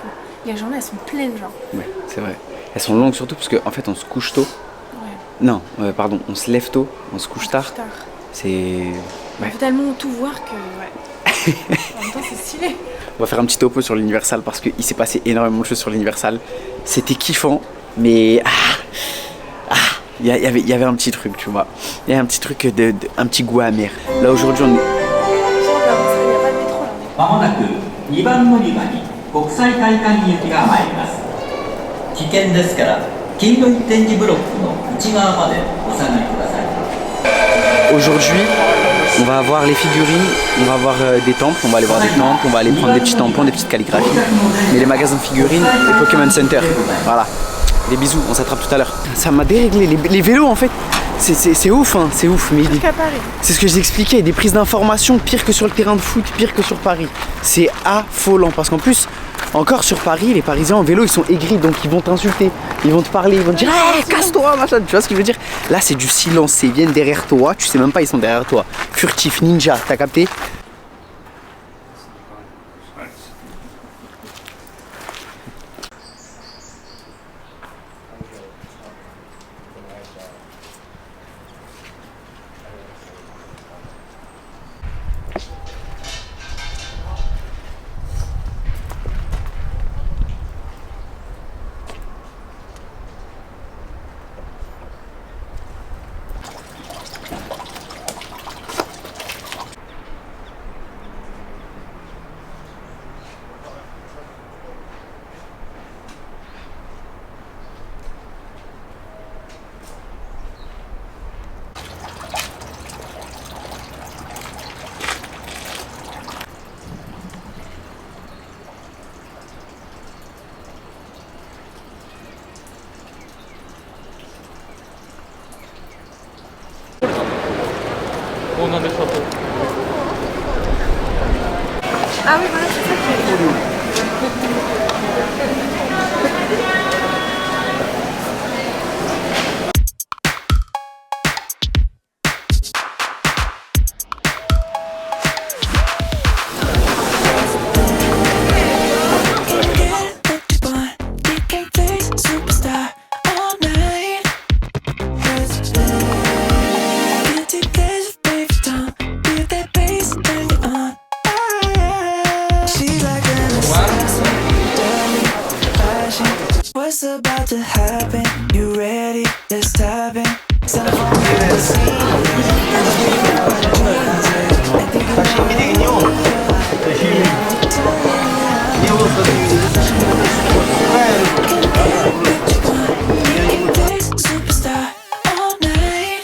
les journées, elles sont pleines, genre. Ouais, c'est vrai. Elles sont longues surtout parce qu'en fait, on se couche tôt. Non, pardon, on se lève tôt, on se couche tard. C'est... Ouais. On peut tellement tout voir que... Ouais. En même temps, c'est stylé. On va faire un petit topo sur l'Universal parce qu'il s'est passé énormément de choses sur l'Universal. C'était kiffant, mais... Il y avait un petit truc, tu vois. Il y avait un petit truc, un petit goût amer. Là, aujourd'hui, on est... まもなく2番乗り場に国際会館行きが参ります。危険ですから黄色い点字ブロックの内側までお下がりください。 Aujourd'hui, on va avoir les figurines, on va avoir des temples, on va aller voir des temples, on va aller prendre des petits tampons, des petites calligraphies. Mais les magasins de figurines, les Pokémon Center, voilà. Des bisous, on s'attrape tout à l'heure. Ça m'a déréglé, les vélos en fait, c'est ouf, hein, c'est ouf. Mais c'est ce que j'expliquais, des prises d'informations pire que sur le terrain de foot, pire que sur Paris. C'est affolant parce qu'en plus, encore sur Paris, les Parisiens en vélo ils sont aigris donc ils vont t'insulter, ils vont te parler, ils vont te dire hey, casse-toi machin, tu vois ce que je veux dire? Là c'est du silence, ils viennent derrière toi, tu sais même pas ils sont derrière toi. Furtif, ninja, t'as capté? Ah oui, voilà, c'est ça que j'ai dit. What's about to happen? You ready? Let's tap in. Superstar all night.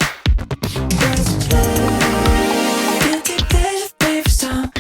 Guilty pleasure, favorite song.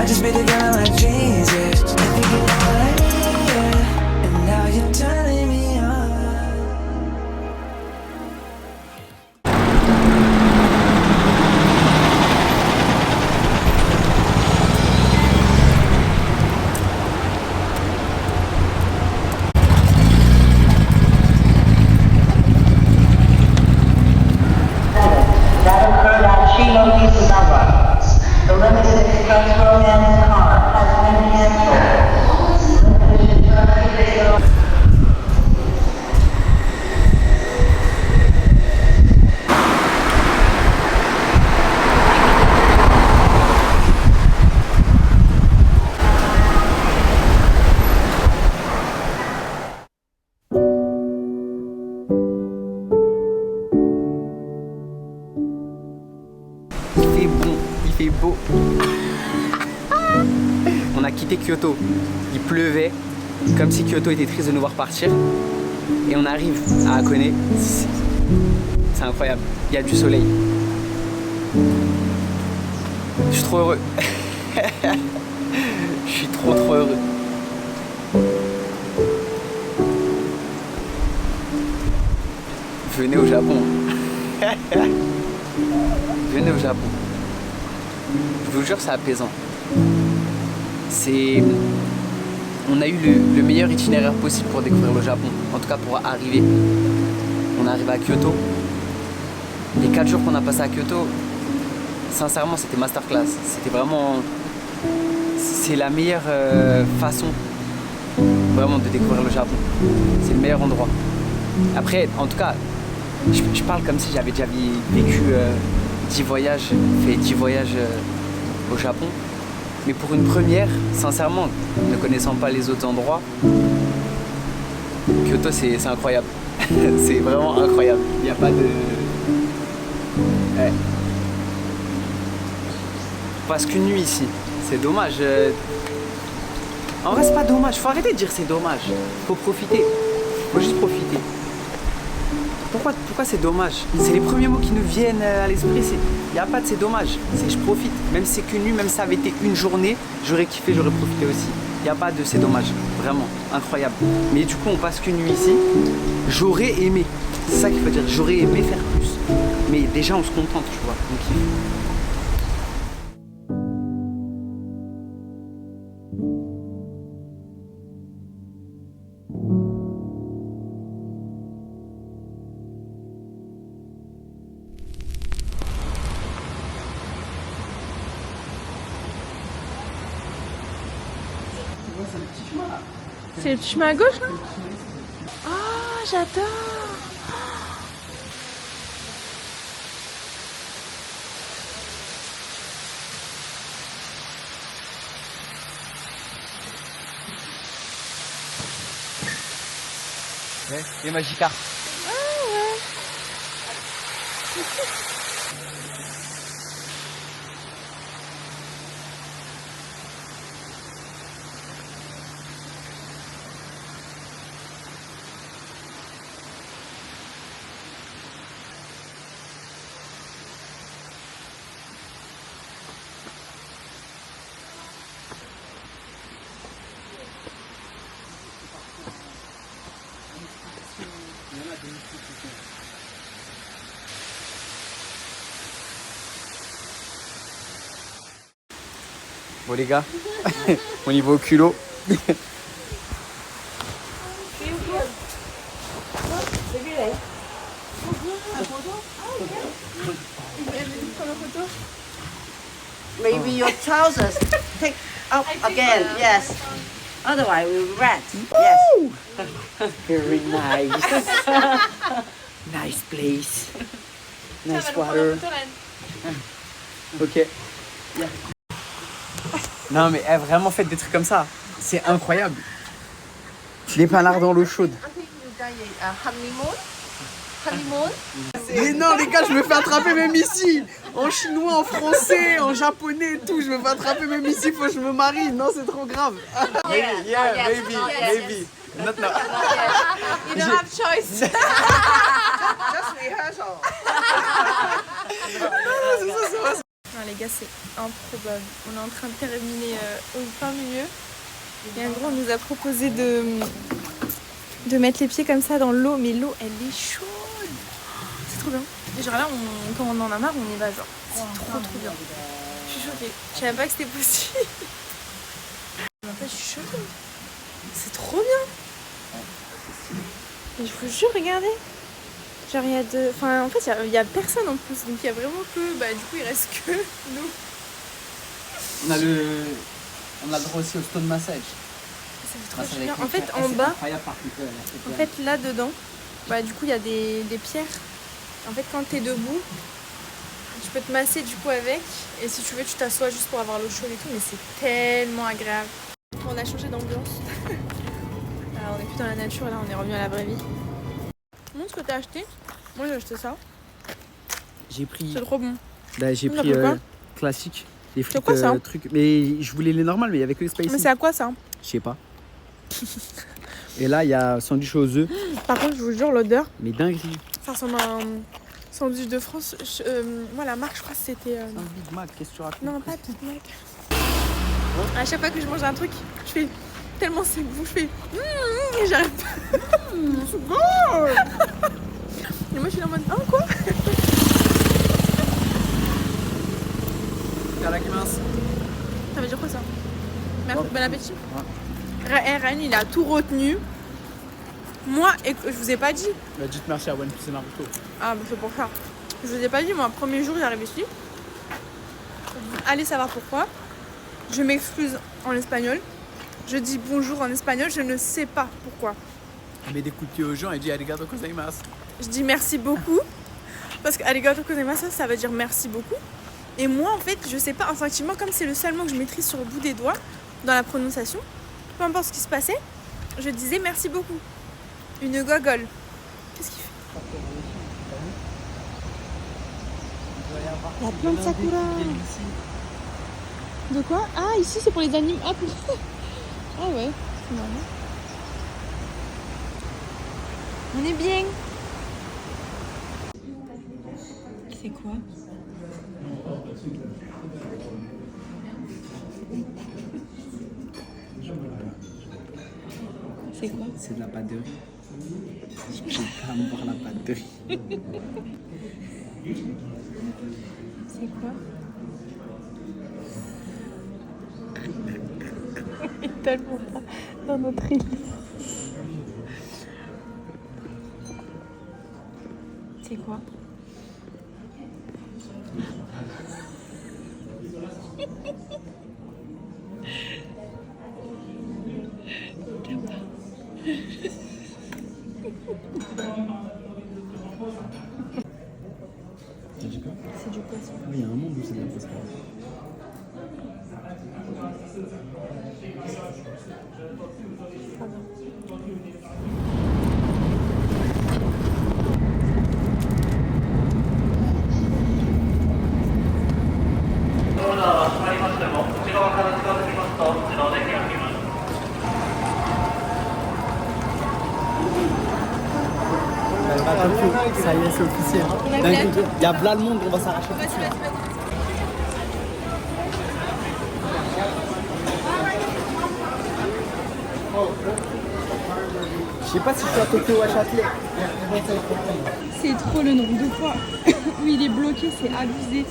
might just be together like dreams, yeah. And thinking all like, yeah. And now you're turning me on. That occurred at Shimoki Sugawa. The limited express romance car has been canceled. Il fait bon, il fait beau. On a quitté Kyoto, il pleuvait, comme si Kyoto était triste de nous voir partir. Et on arrive à Hakone, c'est incroyable, il y a du soleil. Je suis trop heureux. Je suis trop heureux. Venez au Japon. Venez au Japon. Je vous jure, c'est apaisant. On a eu le meilleur itinéraire possible pour découvrir le Japon. En tout cas, pour arriver. On est arrivé à Kyoto. Les 4 jours qu'on a passé à Kyoto, sincèrement, c'était masterclass. C'était vraiment... C'est la meilleure façon vraiment de découvrir le Japon. C'est le meilleur endroit. Après, en tout cas, je parle comme si j'avais déjà vécu 10 voyages, fait 10 voyages au Japon. Mais pour une première, sincèrement, ne connaissant pas les autres endroits, Kyoto c'est incroyable. C'est vraiment incroyable. Il n'y a pas de... Ouais. On passe qu'une nuit ici. C'est dommage. En vrai, c'est pas dommage. Faut arrêter de dire c'est dommage. Faut profiter. Faut juste profiter. Pourquoi c'est dommage? C'est les premiers mots qui nous viennent à l'esprit. Il n'y a pas de c'est dommage. C'est je profite. Même si c'est qu'une nuit, même si ça avait été une journée, j'aurais kiffé, j'aurais profité aussi. Il n'y a pas de c'est dommage. Vraiment, incroyable. Mais du coup, on passe qu'une nuit ici. J'aurais aimé. C'est ça qu'il faut dire. J'aurais aimé faire plus. Mais déjà, on se contente, tu vois. On kiffe. C'est le petit chemin à gauche là? Ah, j'adore! Ouais, les Magikarp. Ah ouais! Bon les gars, on y va au culot. Maybe your trousers take up again, yes. Otherwise we will rat. Yes. Very nice. Nice place. Nice water. Ok. Yeah. Non mais vraiment faites des trucs comme ça. C'est incroyable. Les panards dans l'eau chaude. Mais non les gars, je me fais attraper même ici. En chinois, en français, en japonais et tout. Je me fais attraper même ici, faut que je me marie. Non, c'est trop grave. Yeah, maybe. Not now. You don't have choice. Just rehearsal. Non, c'est ça, c'est vrai. les gars, c'est improbable. On est en train de terminer au plein milieu. Et en gros, on nous a proposé de mettre les pieds comme ça dans l'eau. Mais l'eau, elle est chaude. C'est trop bien. Et genre là, quand on en a marre, on y va genre. C'est trop bien. Je suis choquée. Je savais pas que c'était possible. En fait, je suis choquée. C'est trop bien. Et je vous jure, regardez. Genre il y a de... Enfin en fait il y a personne en plus. Donc il y a vraiment que... Bah du coup il reste que nous. On a le droit aussi au stone massage. Ça fait trop bien. En fait en bas, en fait là dedans, bah du coup il y a des pierres. En fait quand t'es debout, tu peux te masser du coup avec. Et si tu veux tu t'assois juste pour avoir l'eau chaude et tout. Mais c'est tellement agréable. On a changé d'ambiance. Alors on est plus dans la nature, là on est revenu à la vraie vie. Montre ce que t'as acheté. Moi j'ai acheté ça. J'ai pris... C'est trop bon. Bah, j'ai pris classique. Les frites, c'est quoi ça trucs. Mais je voulais les normales, mais il y avait que les spicy. Mais c'est à quoi ça? Je sais pas. Et là il y a sandwich aux œufs. Par contre je vous jure l'odeur. Mais dinguerie. Ça ressemble à un sandwich de France. Moi la marque je crois que c'était... C'est un Big Mac, qu'est-ce que tu racontes? Non pas Big Mac. À chaque fois que je mange un truc, je fais tellement c'est bon, je fais et j'arrête pas. C'est bon. Et moi je suis là en mode quoi? Ça veut dire quoi ça? Merci, bon appétit. Ryan il a tout retenu. Moi, et je vous ai pas dit. Bah dites merci à One Piece et Naruto. Ah bah c'est pour ça. Je vous ai pas dit, moi, premier jour j'arrive ici. Allez savoir pourquoi. Je m'excuse en espagnol. Je dis bonjour en espagnol, je ne sais pas pourquoi. On met des coups de pied aux gens et dit arigato gozaimasu. Je dis merci beaucoup. Parce que arigato gozaimasu, ça veut dire merci beaucoup. Et moi, en fait, je sais pas, instinctivement, comme c'est le seul mot que je maîtrise sur le bout des doigts, dans la prononciation, peu importe ce qui se passait, je disais merci beaucoup. Une gogole. Qu'est-ce qu'il fait? Il y a plein de sakura. De quoi? Ah, ici c'est pour les animaux. Ah, ah ouais, c'est marrant. On est bien. C'est quoi? C'est quoi? C'est de la pâte de riz. Je peux pas me voir la pâte de riz. C'est quoi? On est tellement pas dans notre île. C'est quoi? C'est du poisson. Ah, il y a un monde où c'est de la poisson. Ça y est, c'est officiel. Il y a plein de monde, on va s'arracher. Je sais pas si je suis à Tokyo ou à Châtelet. C'est trop le nombre de fois où il est bloqué, c'est abusé.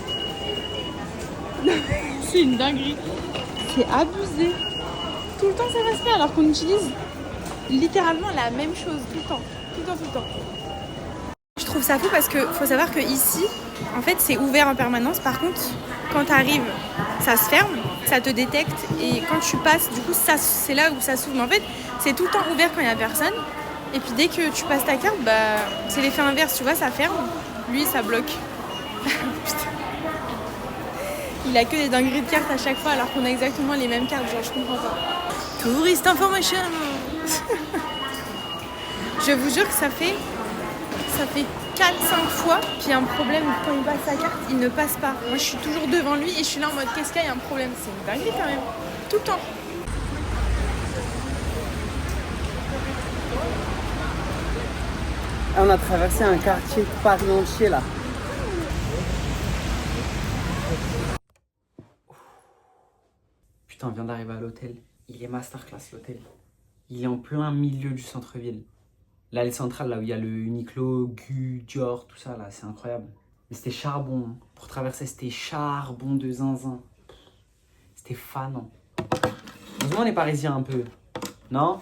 C'est une dinguerie. C'est abusé. Tout le temps ça va se faire alors qu'on utilise littéralement la même chose tout le temps. Tout le temps, tout le temps. Je trouve ça fou parce que faut savoir que ici, en fait, c'est ouvert en permanence. Par contre, quand tu arrives, ça se ferme, ça te détecte et quand tu passes, du coup, ça, c'est là où ça s'ouvre. Mais en fait, c'est tout le temps ouvert quand il n'y a personne. Et puis dès que tu passes ta carte, bah, c'est l'effet inverse, tu vois, ça ferme. Lui, ça bloque. Putain. Il a que des dingueries de cartes à chaque fois alors qu'on a exactement les mêmes cartes. Genre, je comprends pas. Tourist information. Je vous jure que ça fait 4-5 fois qu'il y a un problème quand il passe sa carte, il ne passe pas. Moi je suis toujours devant lui et je suis là en mode qu'est-ce qu'il y a un problème. C'est une dinguerie quand même. Tout le temps. On a traversé un quartier de Paris entier là. Putain, on vient d'arriver à l'hôtel. Il est masterclass l'hôtel. Il est en plein milieu du centre-ville. L'allée centrale, là où il y a le Uniqlo, Gu, Dior, tout ça, là, c'est incroyable. Mais c'était charbon. Hein. Pour traverser, c'était charbon de zinzin. C'était fanant. Heureusement, on est parisiens un peu. Non?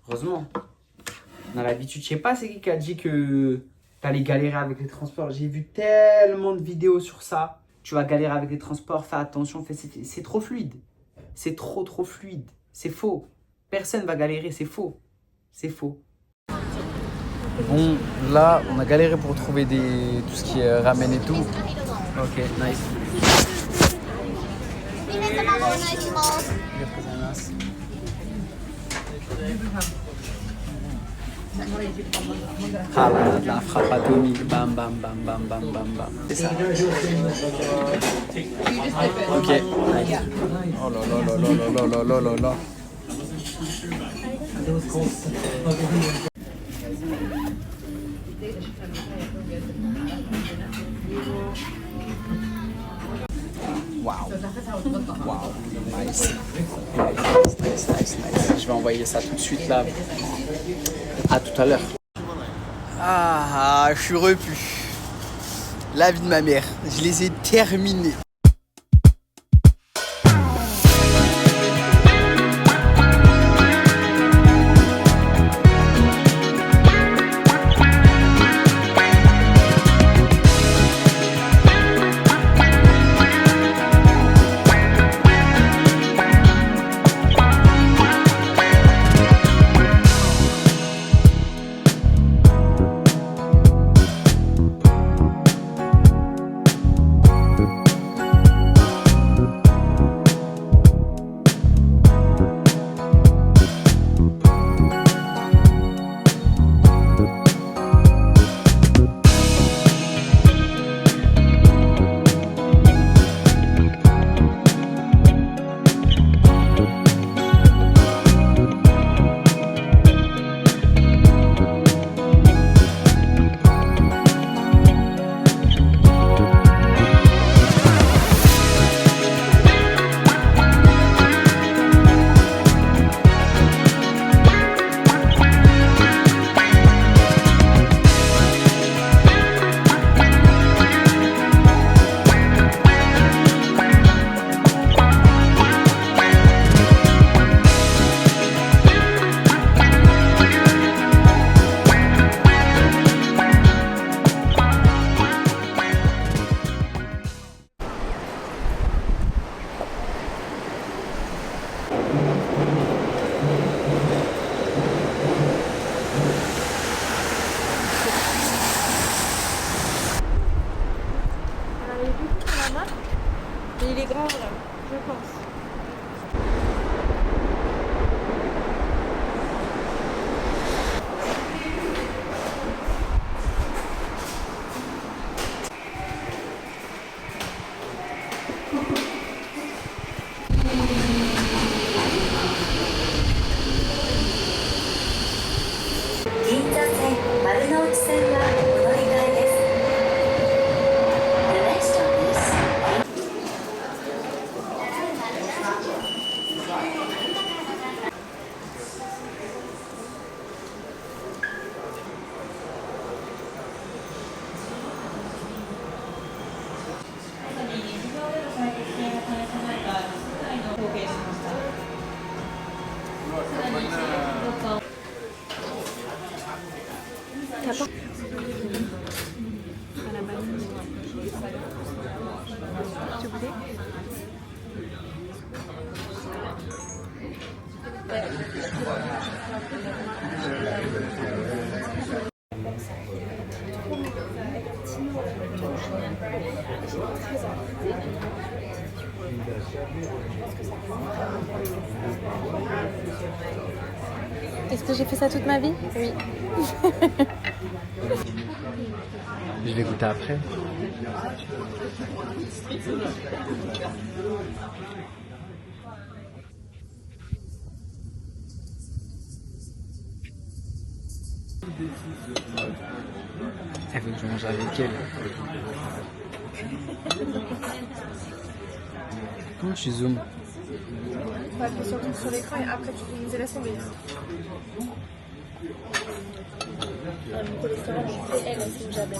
Heureusement. On a l'habitude. Je sais pas, c'est qui a dit que t'allais galérer avec les transports. J'ai vu tellement de vidéos sur ça. Tu vas galérer avec les transports, fais attention. C'est trop fluide. C'est trop fluide. C'est faux. Personne va galérer, c'est faux. C'est faux. Bon, là, on a galéré pour trouver tout ce qui est ramen et tout. Ok, nice. Ah là, la frappe atomique, bam bam bam bam bam bam bam. C'est ça. Ok, nice. Oh là là là là là là là là. Waouh. Waouh. Nice. Nice. Je vais envoyer ça tout de suite là. À tout à l'heure. Ah, je suis repu. La vie de ma mère, je les ai terminés. Il est grand là, je pense. Est-ce que j'ai fait ça toute ma vie? Oui. Je vais goûter après. Elle veut que je mange avec elle. Comment tu zoomes? Faut appuyer sur le truc sur l'écran et après tu peux laisse tomber. Mon cholestérol, c'est elle, c'est jamais.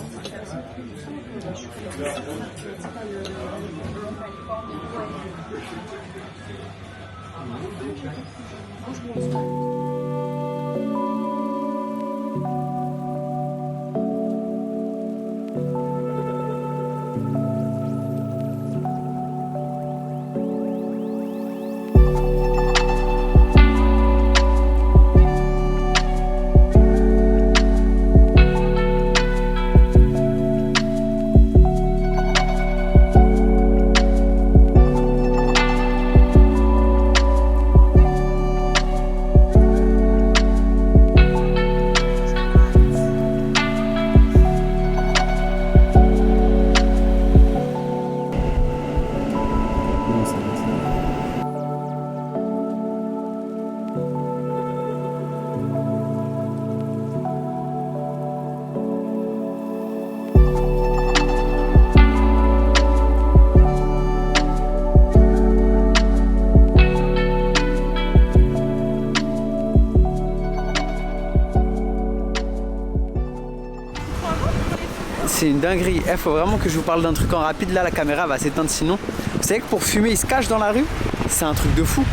C'est une dinguerie. Il faut vraiment que je vous parle d'un truc en rapide. Là, la caméra va s'éteindre sinon. Vous savez que pour fumer, ils se cachent dans la rue? C'est un truc de fou.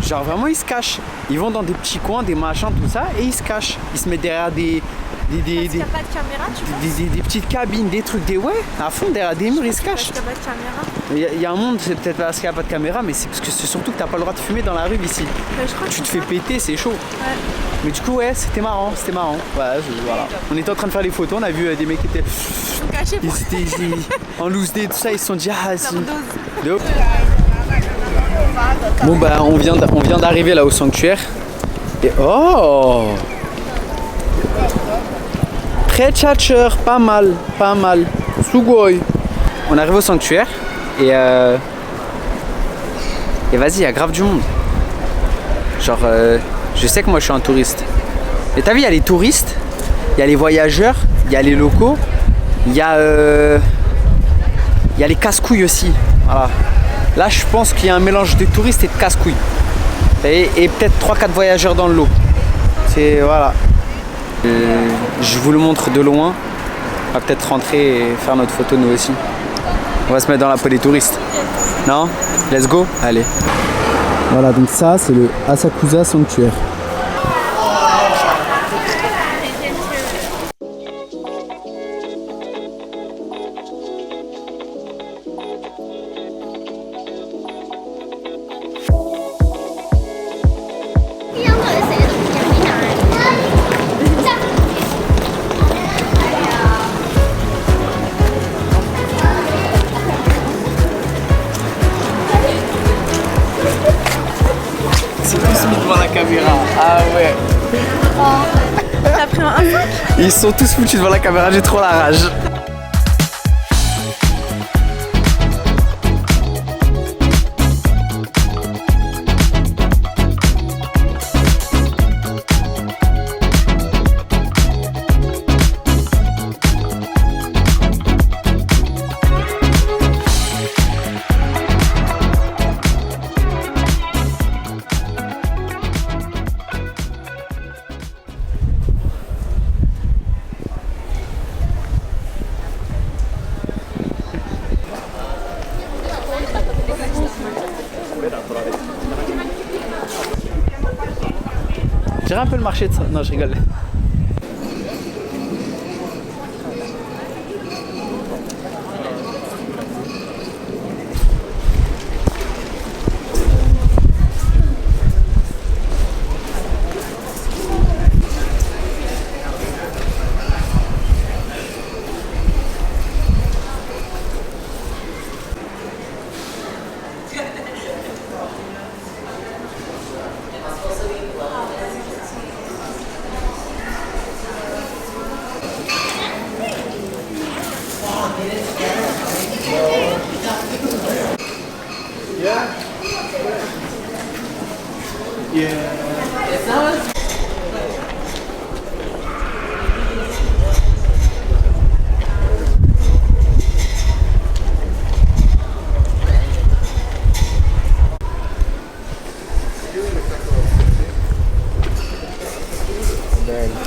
Genre vraiment, ils se cachent. Ils vont dans des petits coins, des machins, tout ça, et ils se cachent. Ils se mettent derrière des Parce qu'il n'y a pas de caméra, tu vois. des petites cabines, des trucs, des ouais, à fond derrière des murs, ils se cachent. Parce qu'il n'y a pas de caméra. Il y a un monde, c'est peut-être parce qu'il n'y a pas de caméra, mais c'est parce que c'est surtout que t'as pas le droit de fumer dans la rue ici. Je crois que Tu te fais péter, c'est chaud. Ouais. Mais du coup, ouais, c'était marrant, c'était marrant. Ouais, voilà. On était en train de faire les photos, on a vu des mecs qui étaient. Caché Ils étaient ici, en loose day, tout ça, ils se sont dit ah c'est. De ouf. Bon bah on vient d'arriver là au sanctuaire. Et oh, Pré-Tchatcher, pas mal, pas mal. Sugoi. On arrive au sanctuaire et vas-y, il y a grave du monde. Genre je sais que moi je suis un touriste. Et t'as vu, il y a les touristes, il y a les voyageurs, il y a les locaux, il y a les casse-couilles aussi. Voilà. Là je pense qu'il y a un mélange de touristes et de casse-couilles. Et peut-être 3-4 voyageurs dans le lot. C'est voilà. Je vous le montre de loin. On va peut-être rentrer et faire notre photo nous aussi. On va se mettre dans la peau des touristes. Non? Let's go? Allez. Voilà, donc ça c'est le Asakusa Sanctuaire. C'est tous mis devant la caméra. Ah ouais. T'as pris un sac? Ils sont tous foutus devant la caméra, j'ai trop la rage. J'irai un peu le marché de ça. Non, je rigole.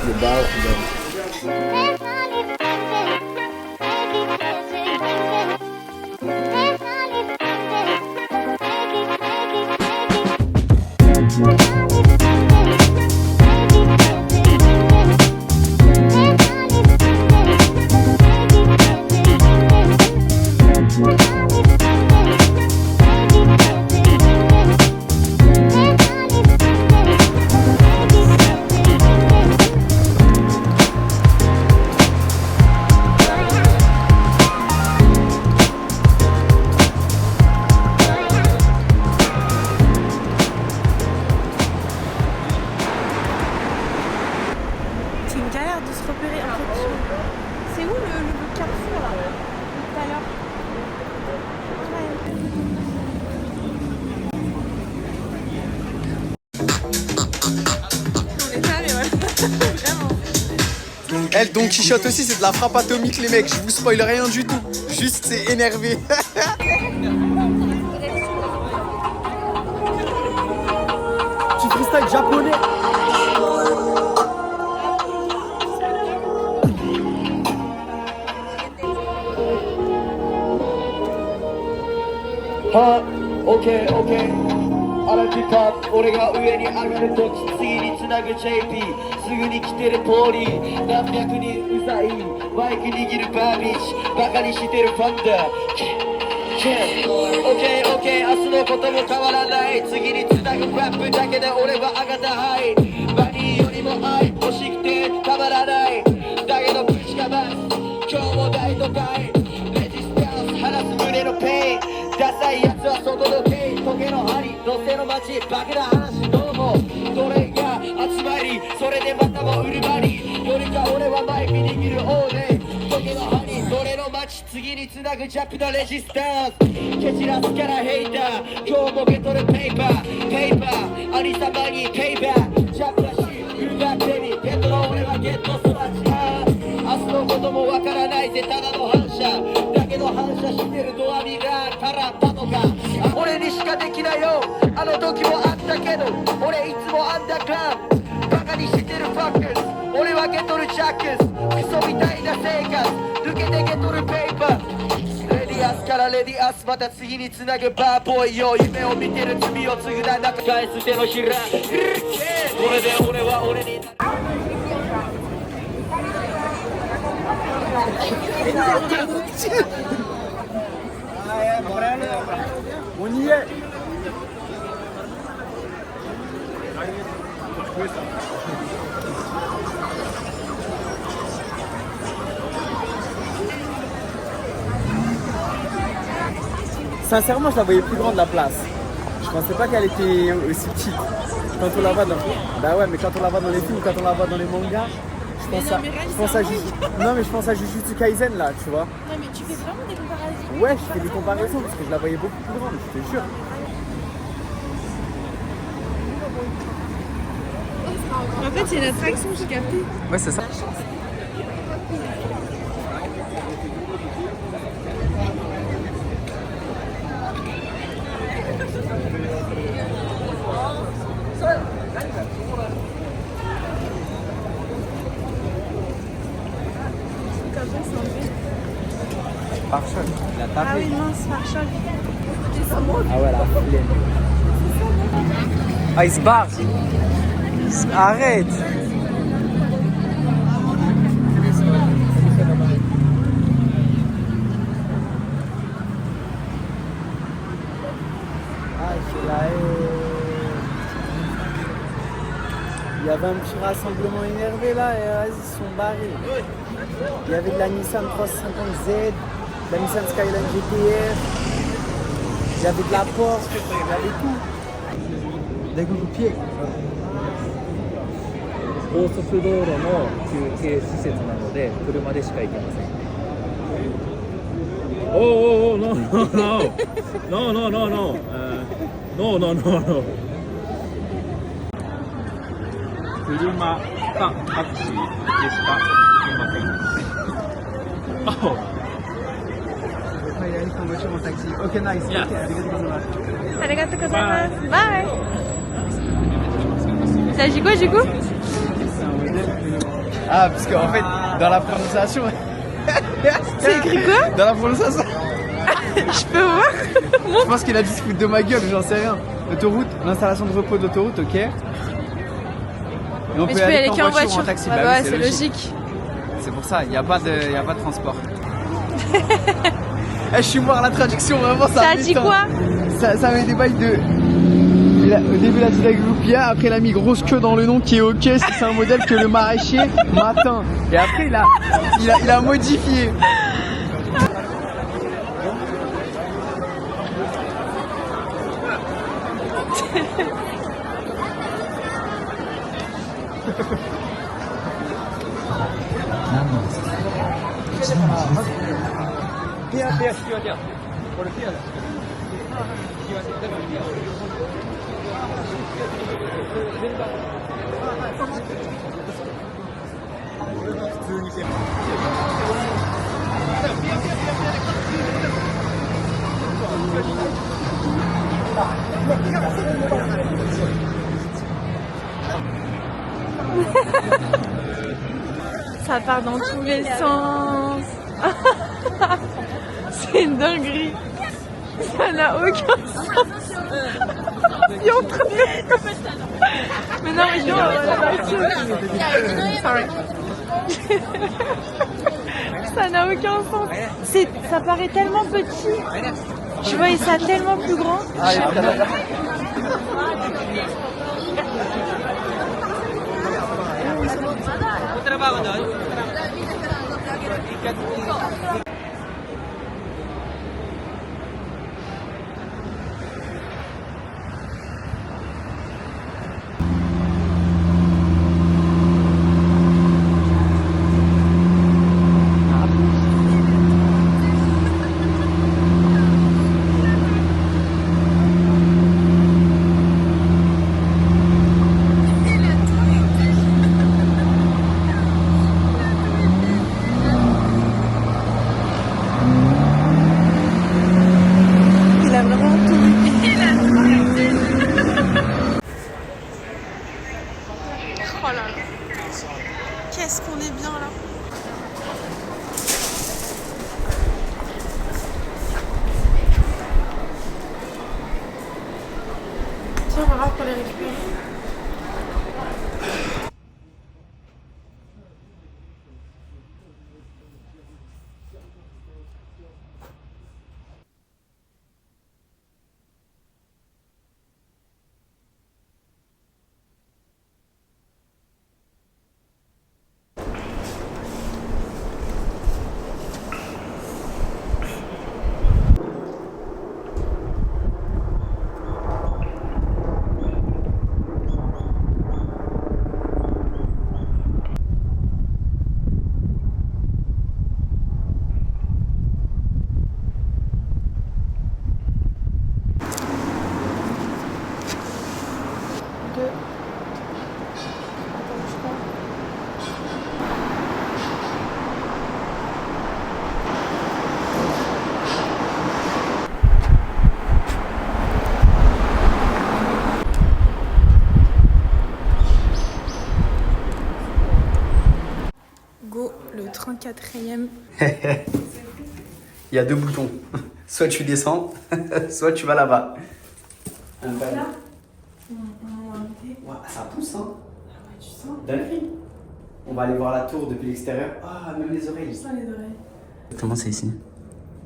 Le bar, le... C'est une galère de se repérer en fait. C'est où le carrefour là tout à l'heure? On est là mais voilà. Vraiment. Elle, Don Quichotte aussi, c'est de la frappe atomique, les mecs. Je vous spoil rien du tout. Juste, c'est énervé. Tu freestyle japonais.アラジカ俺が上に上がるとき次につなぐ JP すぐに来てる通り何百人うざいマイク握るバービーチバカにしてるファンダOKOK 明日のことも変わらない次につなぐラップだけで俺は上がったハイバニーよりも愛欲しくてたまらないだけどぶちかます今日も大都会レジスタンス話す胸のペインダサいやつは外のケイ時計の針土星の街バカな話どうもどれが集まりそれでまたもうるまりよりか俺はマイク握るオーデイ時計の針どれの街次につなぐジャップのレジスタンス蹴散らすからヘイター今日もゲトるペーパーありさまにペイバージャップらしいウーバーベビーゲットの俺はゲット育ち明日のこともわからないぜただの反射だけど反射してるドアミラーからパトか俺にしかできないよあの時もあったけど俺いつもアンダーグラウンドバカにしてるファックス俺はゲトるジャックスクソみたいな生活抜けてゲトるペーパーレディアスからレディアスまた次につなぐバーボーイよ夢を見てる罪を償う中返す手のひらこれで俺は俺にOn y est. Sincèrement, je la voyais plus grande la place. Je pensais pas qu'elle était aussi petite. Quand on la voit dans... Bah ouais, mais quand on la voit dans les films, quand on la voit dans les mangas, je pense à Jujutsu Kaisen là, tu vois. Non mais tu fais vraiment des comparaisons. Ouais, je fais des comparaisons parce que je la voyais beaucoup plus grande, je te jure. En fait, c'est une attraction, j'ai capté. Ouais, c'est ça. Pare-choc, il a tapé. Ah oui, mince, pare-choc. Ah ouais, la flemme. Ah, il se barre. Arrête. Ah, c'est la haine. Il y avait un petit rassemblement énervé là et vas-y, ils sont barrés. Il y avait de la Nissan 350Z, de la Nissan Skyline GTR, il y avait de la Porsche, il y avait tout. 大学ピエ高速道路の休憩施設なので車でしか行けません。おおお、ノーノーノーノーノーノーノーノーノーノーノー車かタクシーでしか行けません。Il y a une promotion en taxi. Ok, nice. Yeah. Ok, Arigatou gozaimasu. Bye. Ça dit quoi, du coup? c'est un modèle. Ah, parce qu'en fait, dans la prononciation. C'est écrit quoi? Dans la prononciation. Je peux voir? Je pense qu'il a dû se foutre de ma gueule, j'en sais rien. Autoroute, l'installation de repos d'autoroute, ok. Et on Mais tu peux aller qu'en voiture. En taxi. Bah, Bah ouais, oui, c'est logique. C'est pour ça, il n'y a pas de transport. Je suis voir la traduction, vraiment ça. T'as dit quoi? Ça met des bails de. Au début, il a dit la Gloupia, après, il a mis grosse queue dans le nom qui est ok, c'est un modèle que le maraîcher matin. Et après, il a modifié. Ça part dans tous les sens. C'est une dinguerie. Ça n'a aucun sens. Il est en train de... Mais non, mais sorry. Ça n'a aucun sens. Ça paraît tellement petit. Je voyais ça tellement plus grand. Qu'est-ce qu'on est bien là. Tiens, on va voir pour les récupérer. Go, le 34e. Il y a deux boutons. Soit tu descends, soit tu vas là-bas. Là, Ouais, ça pousse, hein. Dinguerie. On va aller voir la tour depuis l'extérieur. Ah, même les oreilles. ça les oreilles. Comment c'est ici?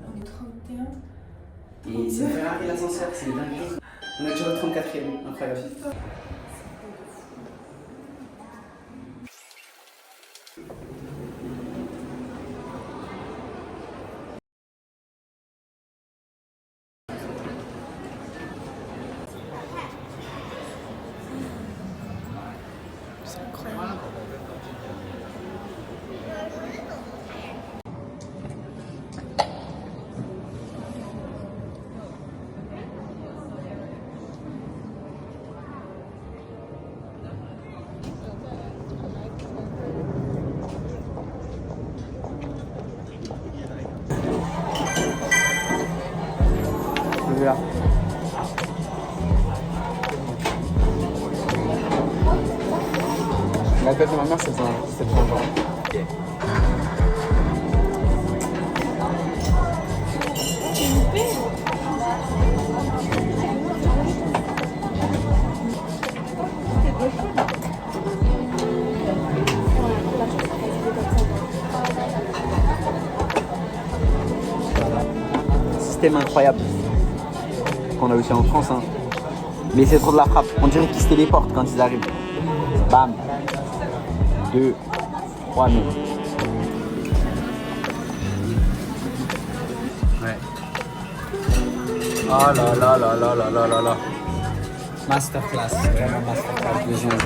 On est 31. Et c'est Ferrari l'ascenseur, c'est dingue. On a déjà le 34e, incroyable. C'est incroyable. La tête de ma mère, c'est devant moi. Système incroyable qu'on a aussi en France, hein. Mais c'est trop de la frappe. On dirait qu'ils se téléportent quand ils arrivent. Bam. 2, 3 000. Ouais. Oh là là là là là là là là. Masterclass, vraiment masterclass de gens.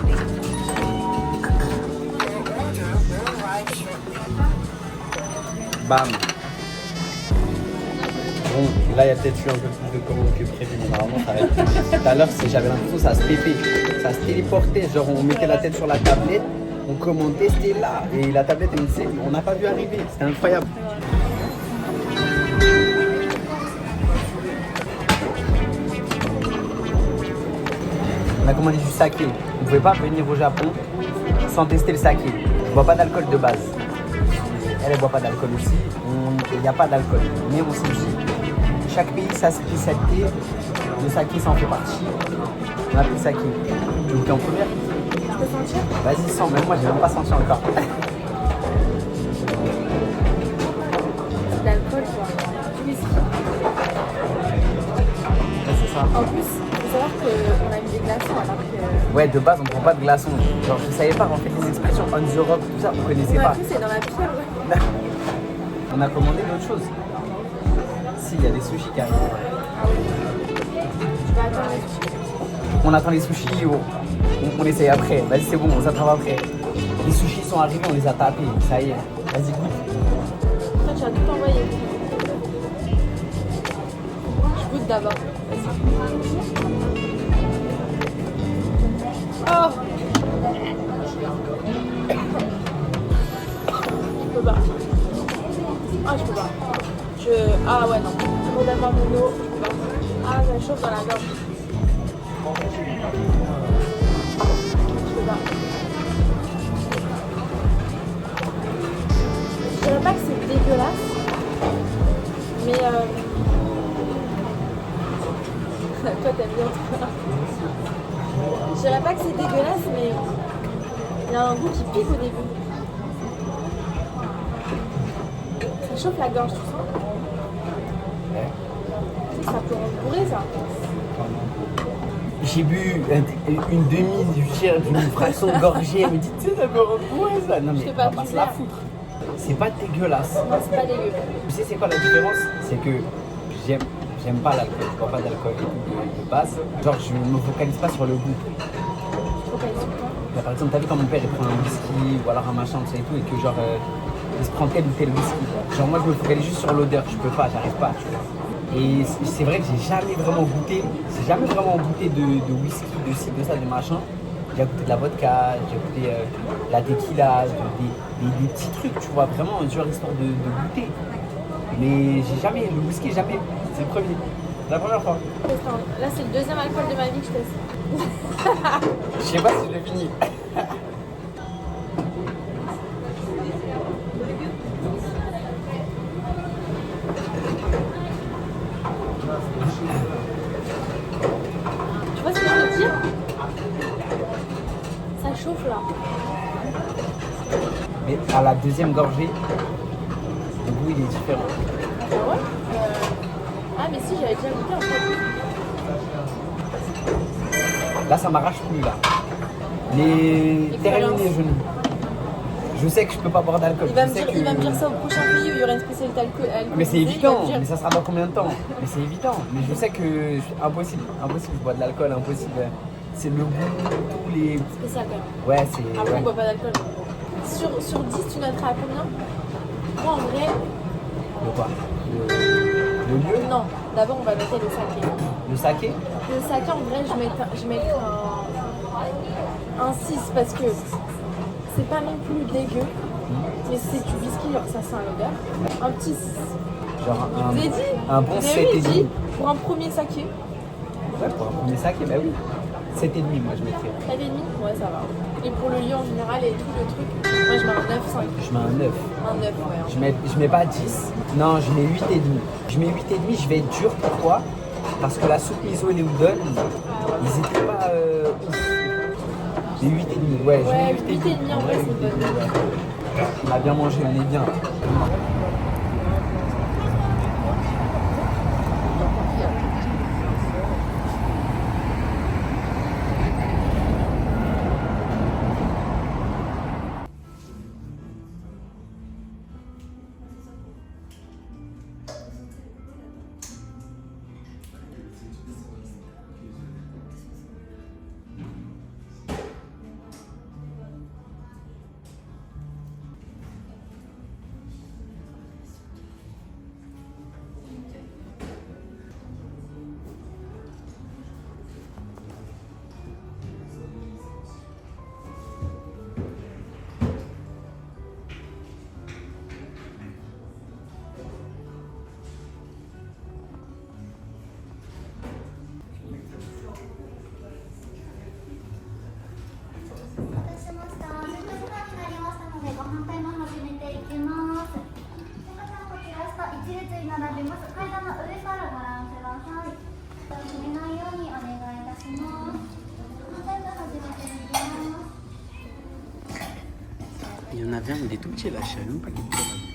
Bam. Bon, là il y a peut-être eu un peu plus de commandes que prévu, mais normalement ça va être plus. Tout à l'heure, j'avais l'impression que ça se pépait, ça se téléportait. Genre on mettait la tête sur la tablette, on commandait, c'était là. Et la tablette, elle me disait, on n'a pas vu arriver. C'était incroyable. On a commandé du saké. On ne pouvait pas venir au Japon sans tester le saké. Je ne bois pas d'alcool de base. Elle ne boit pas d'alcool aussi. Il n'y a pas d'alcool. Mais on s'est dit, chaque pays sa spécialité. Le saké, ça en fait partie. On a pris le saké. Donc t'es en première. Je peux sentir? Vas-y, sens. Même moi, j'ai même pas senti encore. C'est de l'alcool, quoi. Du whisky. Ouais, c'est ça. En plus, il faut savoir qu'on a mis des glaçons alors que... Ouais, de base, on prend pas de glaçons. Genre, je savais pas, en fait, les expressions on the rock, tout ça, on connaissait pas. Plus, c'est dans la pierre, ouais. On a commandé d'autres choses. Si, il y a des sushis qui arrivent. Ah oui. Tu vas attendre les sushis? On attend les sushis, on essaye après. Vas-y, c'est bon, on s'attrape après. Les sushis sont arrivés, on les a tapés. Ça y est, vas-y, goûte. Toi, tu as tout envoyé. Je goûte d'abord. Oh! Je peux pas. Ah, je peux pas. Ah ouais, non. Redonne-moi mon eau. Je peux pas. Ah, ça chauffe dans la gorge. Je peux pas. Je dirais pas que c'est dégueulasse, mais toi t'aimes bien toi. Je dirais pas que c'est dégueulasse, mais il y a un goût qui pique au début. Ça chauffe la gorge, tu sens? Tu sais que ça peut rendre bourré, ça. J'ai bu une demi d'une fraction de gorgée. Elle me dit, tu sais, ça peut rendre bourré, ça. Non, mais on va pas se la foutre. C'est pas dégueulasse. Non, c'est pas dégueu. Tu sais, c'est quoi la différence? C'est que j'aime pas l'alcool. Je bois pas d'alcool de base. Genre, je me focalise pas sur le goût. Par exemple, t'as vu quand mon père il prend un whisky ou alors un machin, tout ça et tout, et que genre il se prend tel ou tel whisky. Genre moi je me focalise juste sur l'odeur, je peux pas, j'arrive pas. Et c'est vrai que j'ai jamais vraiment goûté de whisky, de ci, de ça, de machin. J'ai goûté de la vodka, j'ai goûté la tequila, des petits trucs, tu vois, vraiment genre histoire de goûter. Mais j'ai jamais, le whisky jamais, c'est le premier. La première fois. Là c'est le deuxième alcool de ma vie que je teste. Je sais pas si je l'ai fini. Tu vois ce que je veux dire? Ça chauffe là. Mais à la deuxième gorgée, le goût il est différent. Ah ouais? Ah mais si, j'avais déjà goûté en fait. Là ça m'arrache plus là. Terminé genoux. Je sais que je peux pas boire d'alcool. Il va me dire ça au prochain pays où il y aura une spécialité alcool. Mais c'est évident, mais ça sera dans combien de temps? Mais c'est évident. Mais je sais que impossible, je bois de l'alcool, impossible. C'est le goût, tous les. Spécial quand même. Ouais, c'est. Après Ouais. on boit pas d'alcool. Sur 10, tu noteras à combien? Moi en vrai. Le quoi? Le lieu? Non, d'abord on va noter le saké. Le saké? Le saké en vrai je mettrais un 6 parce que c'est pas non plus dégueu. Mais c'est du whisky, genre ça sent l'odeur. Un petit 6. Genre Je vous ai dit. un bon Mais 7 oui, et j'ai dit, demi. pour un premier saké. Ouais, pour un premier saké, bah oui. 7,5 moi je mettrais. 7,5? Ouais, ça va. Et pour le lit en général et tout le truc, moi je mets un 9,5. Je mets un 9. Un 9, ouais. Je mets pas 10. Non, je mets 8,5. Je mets 8,5, je vais être dur. Pourquoi? Parce que la soupe miso et les udon, ils étaient pas ouf. Les 8,5, ouais, je mets 8,5. En vrai, c'est une bonne note. On a bien mangé, on est bien. Il y en avait un, il est tout petit là, je savais même pas qu'il était là.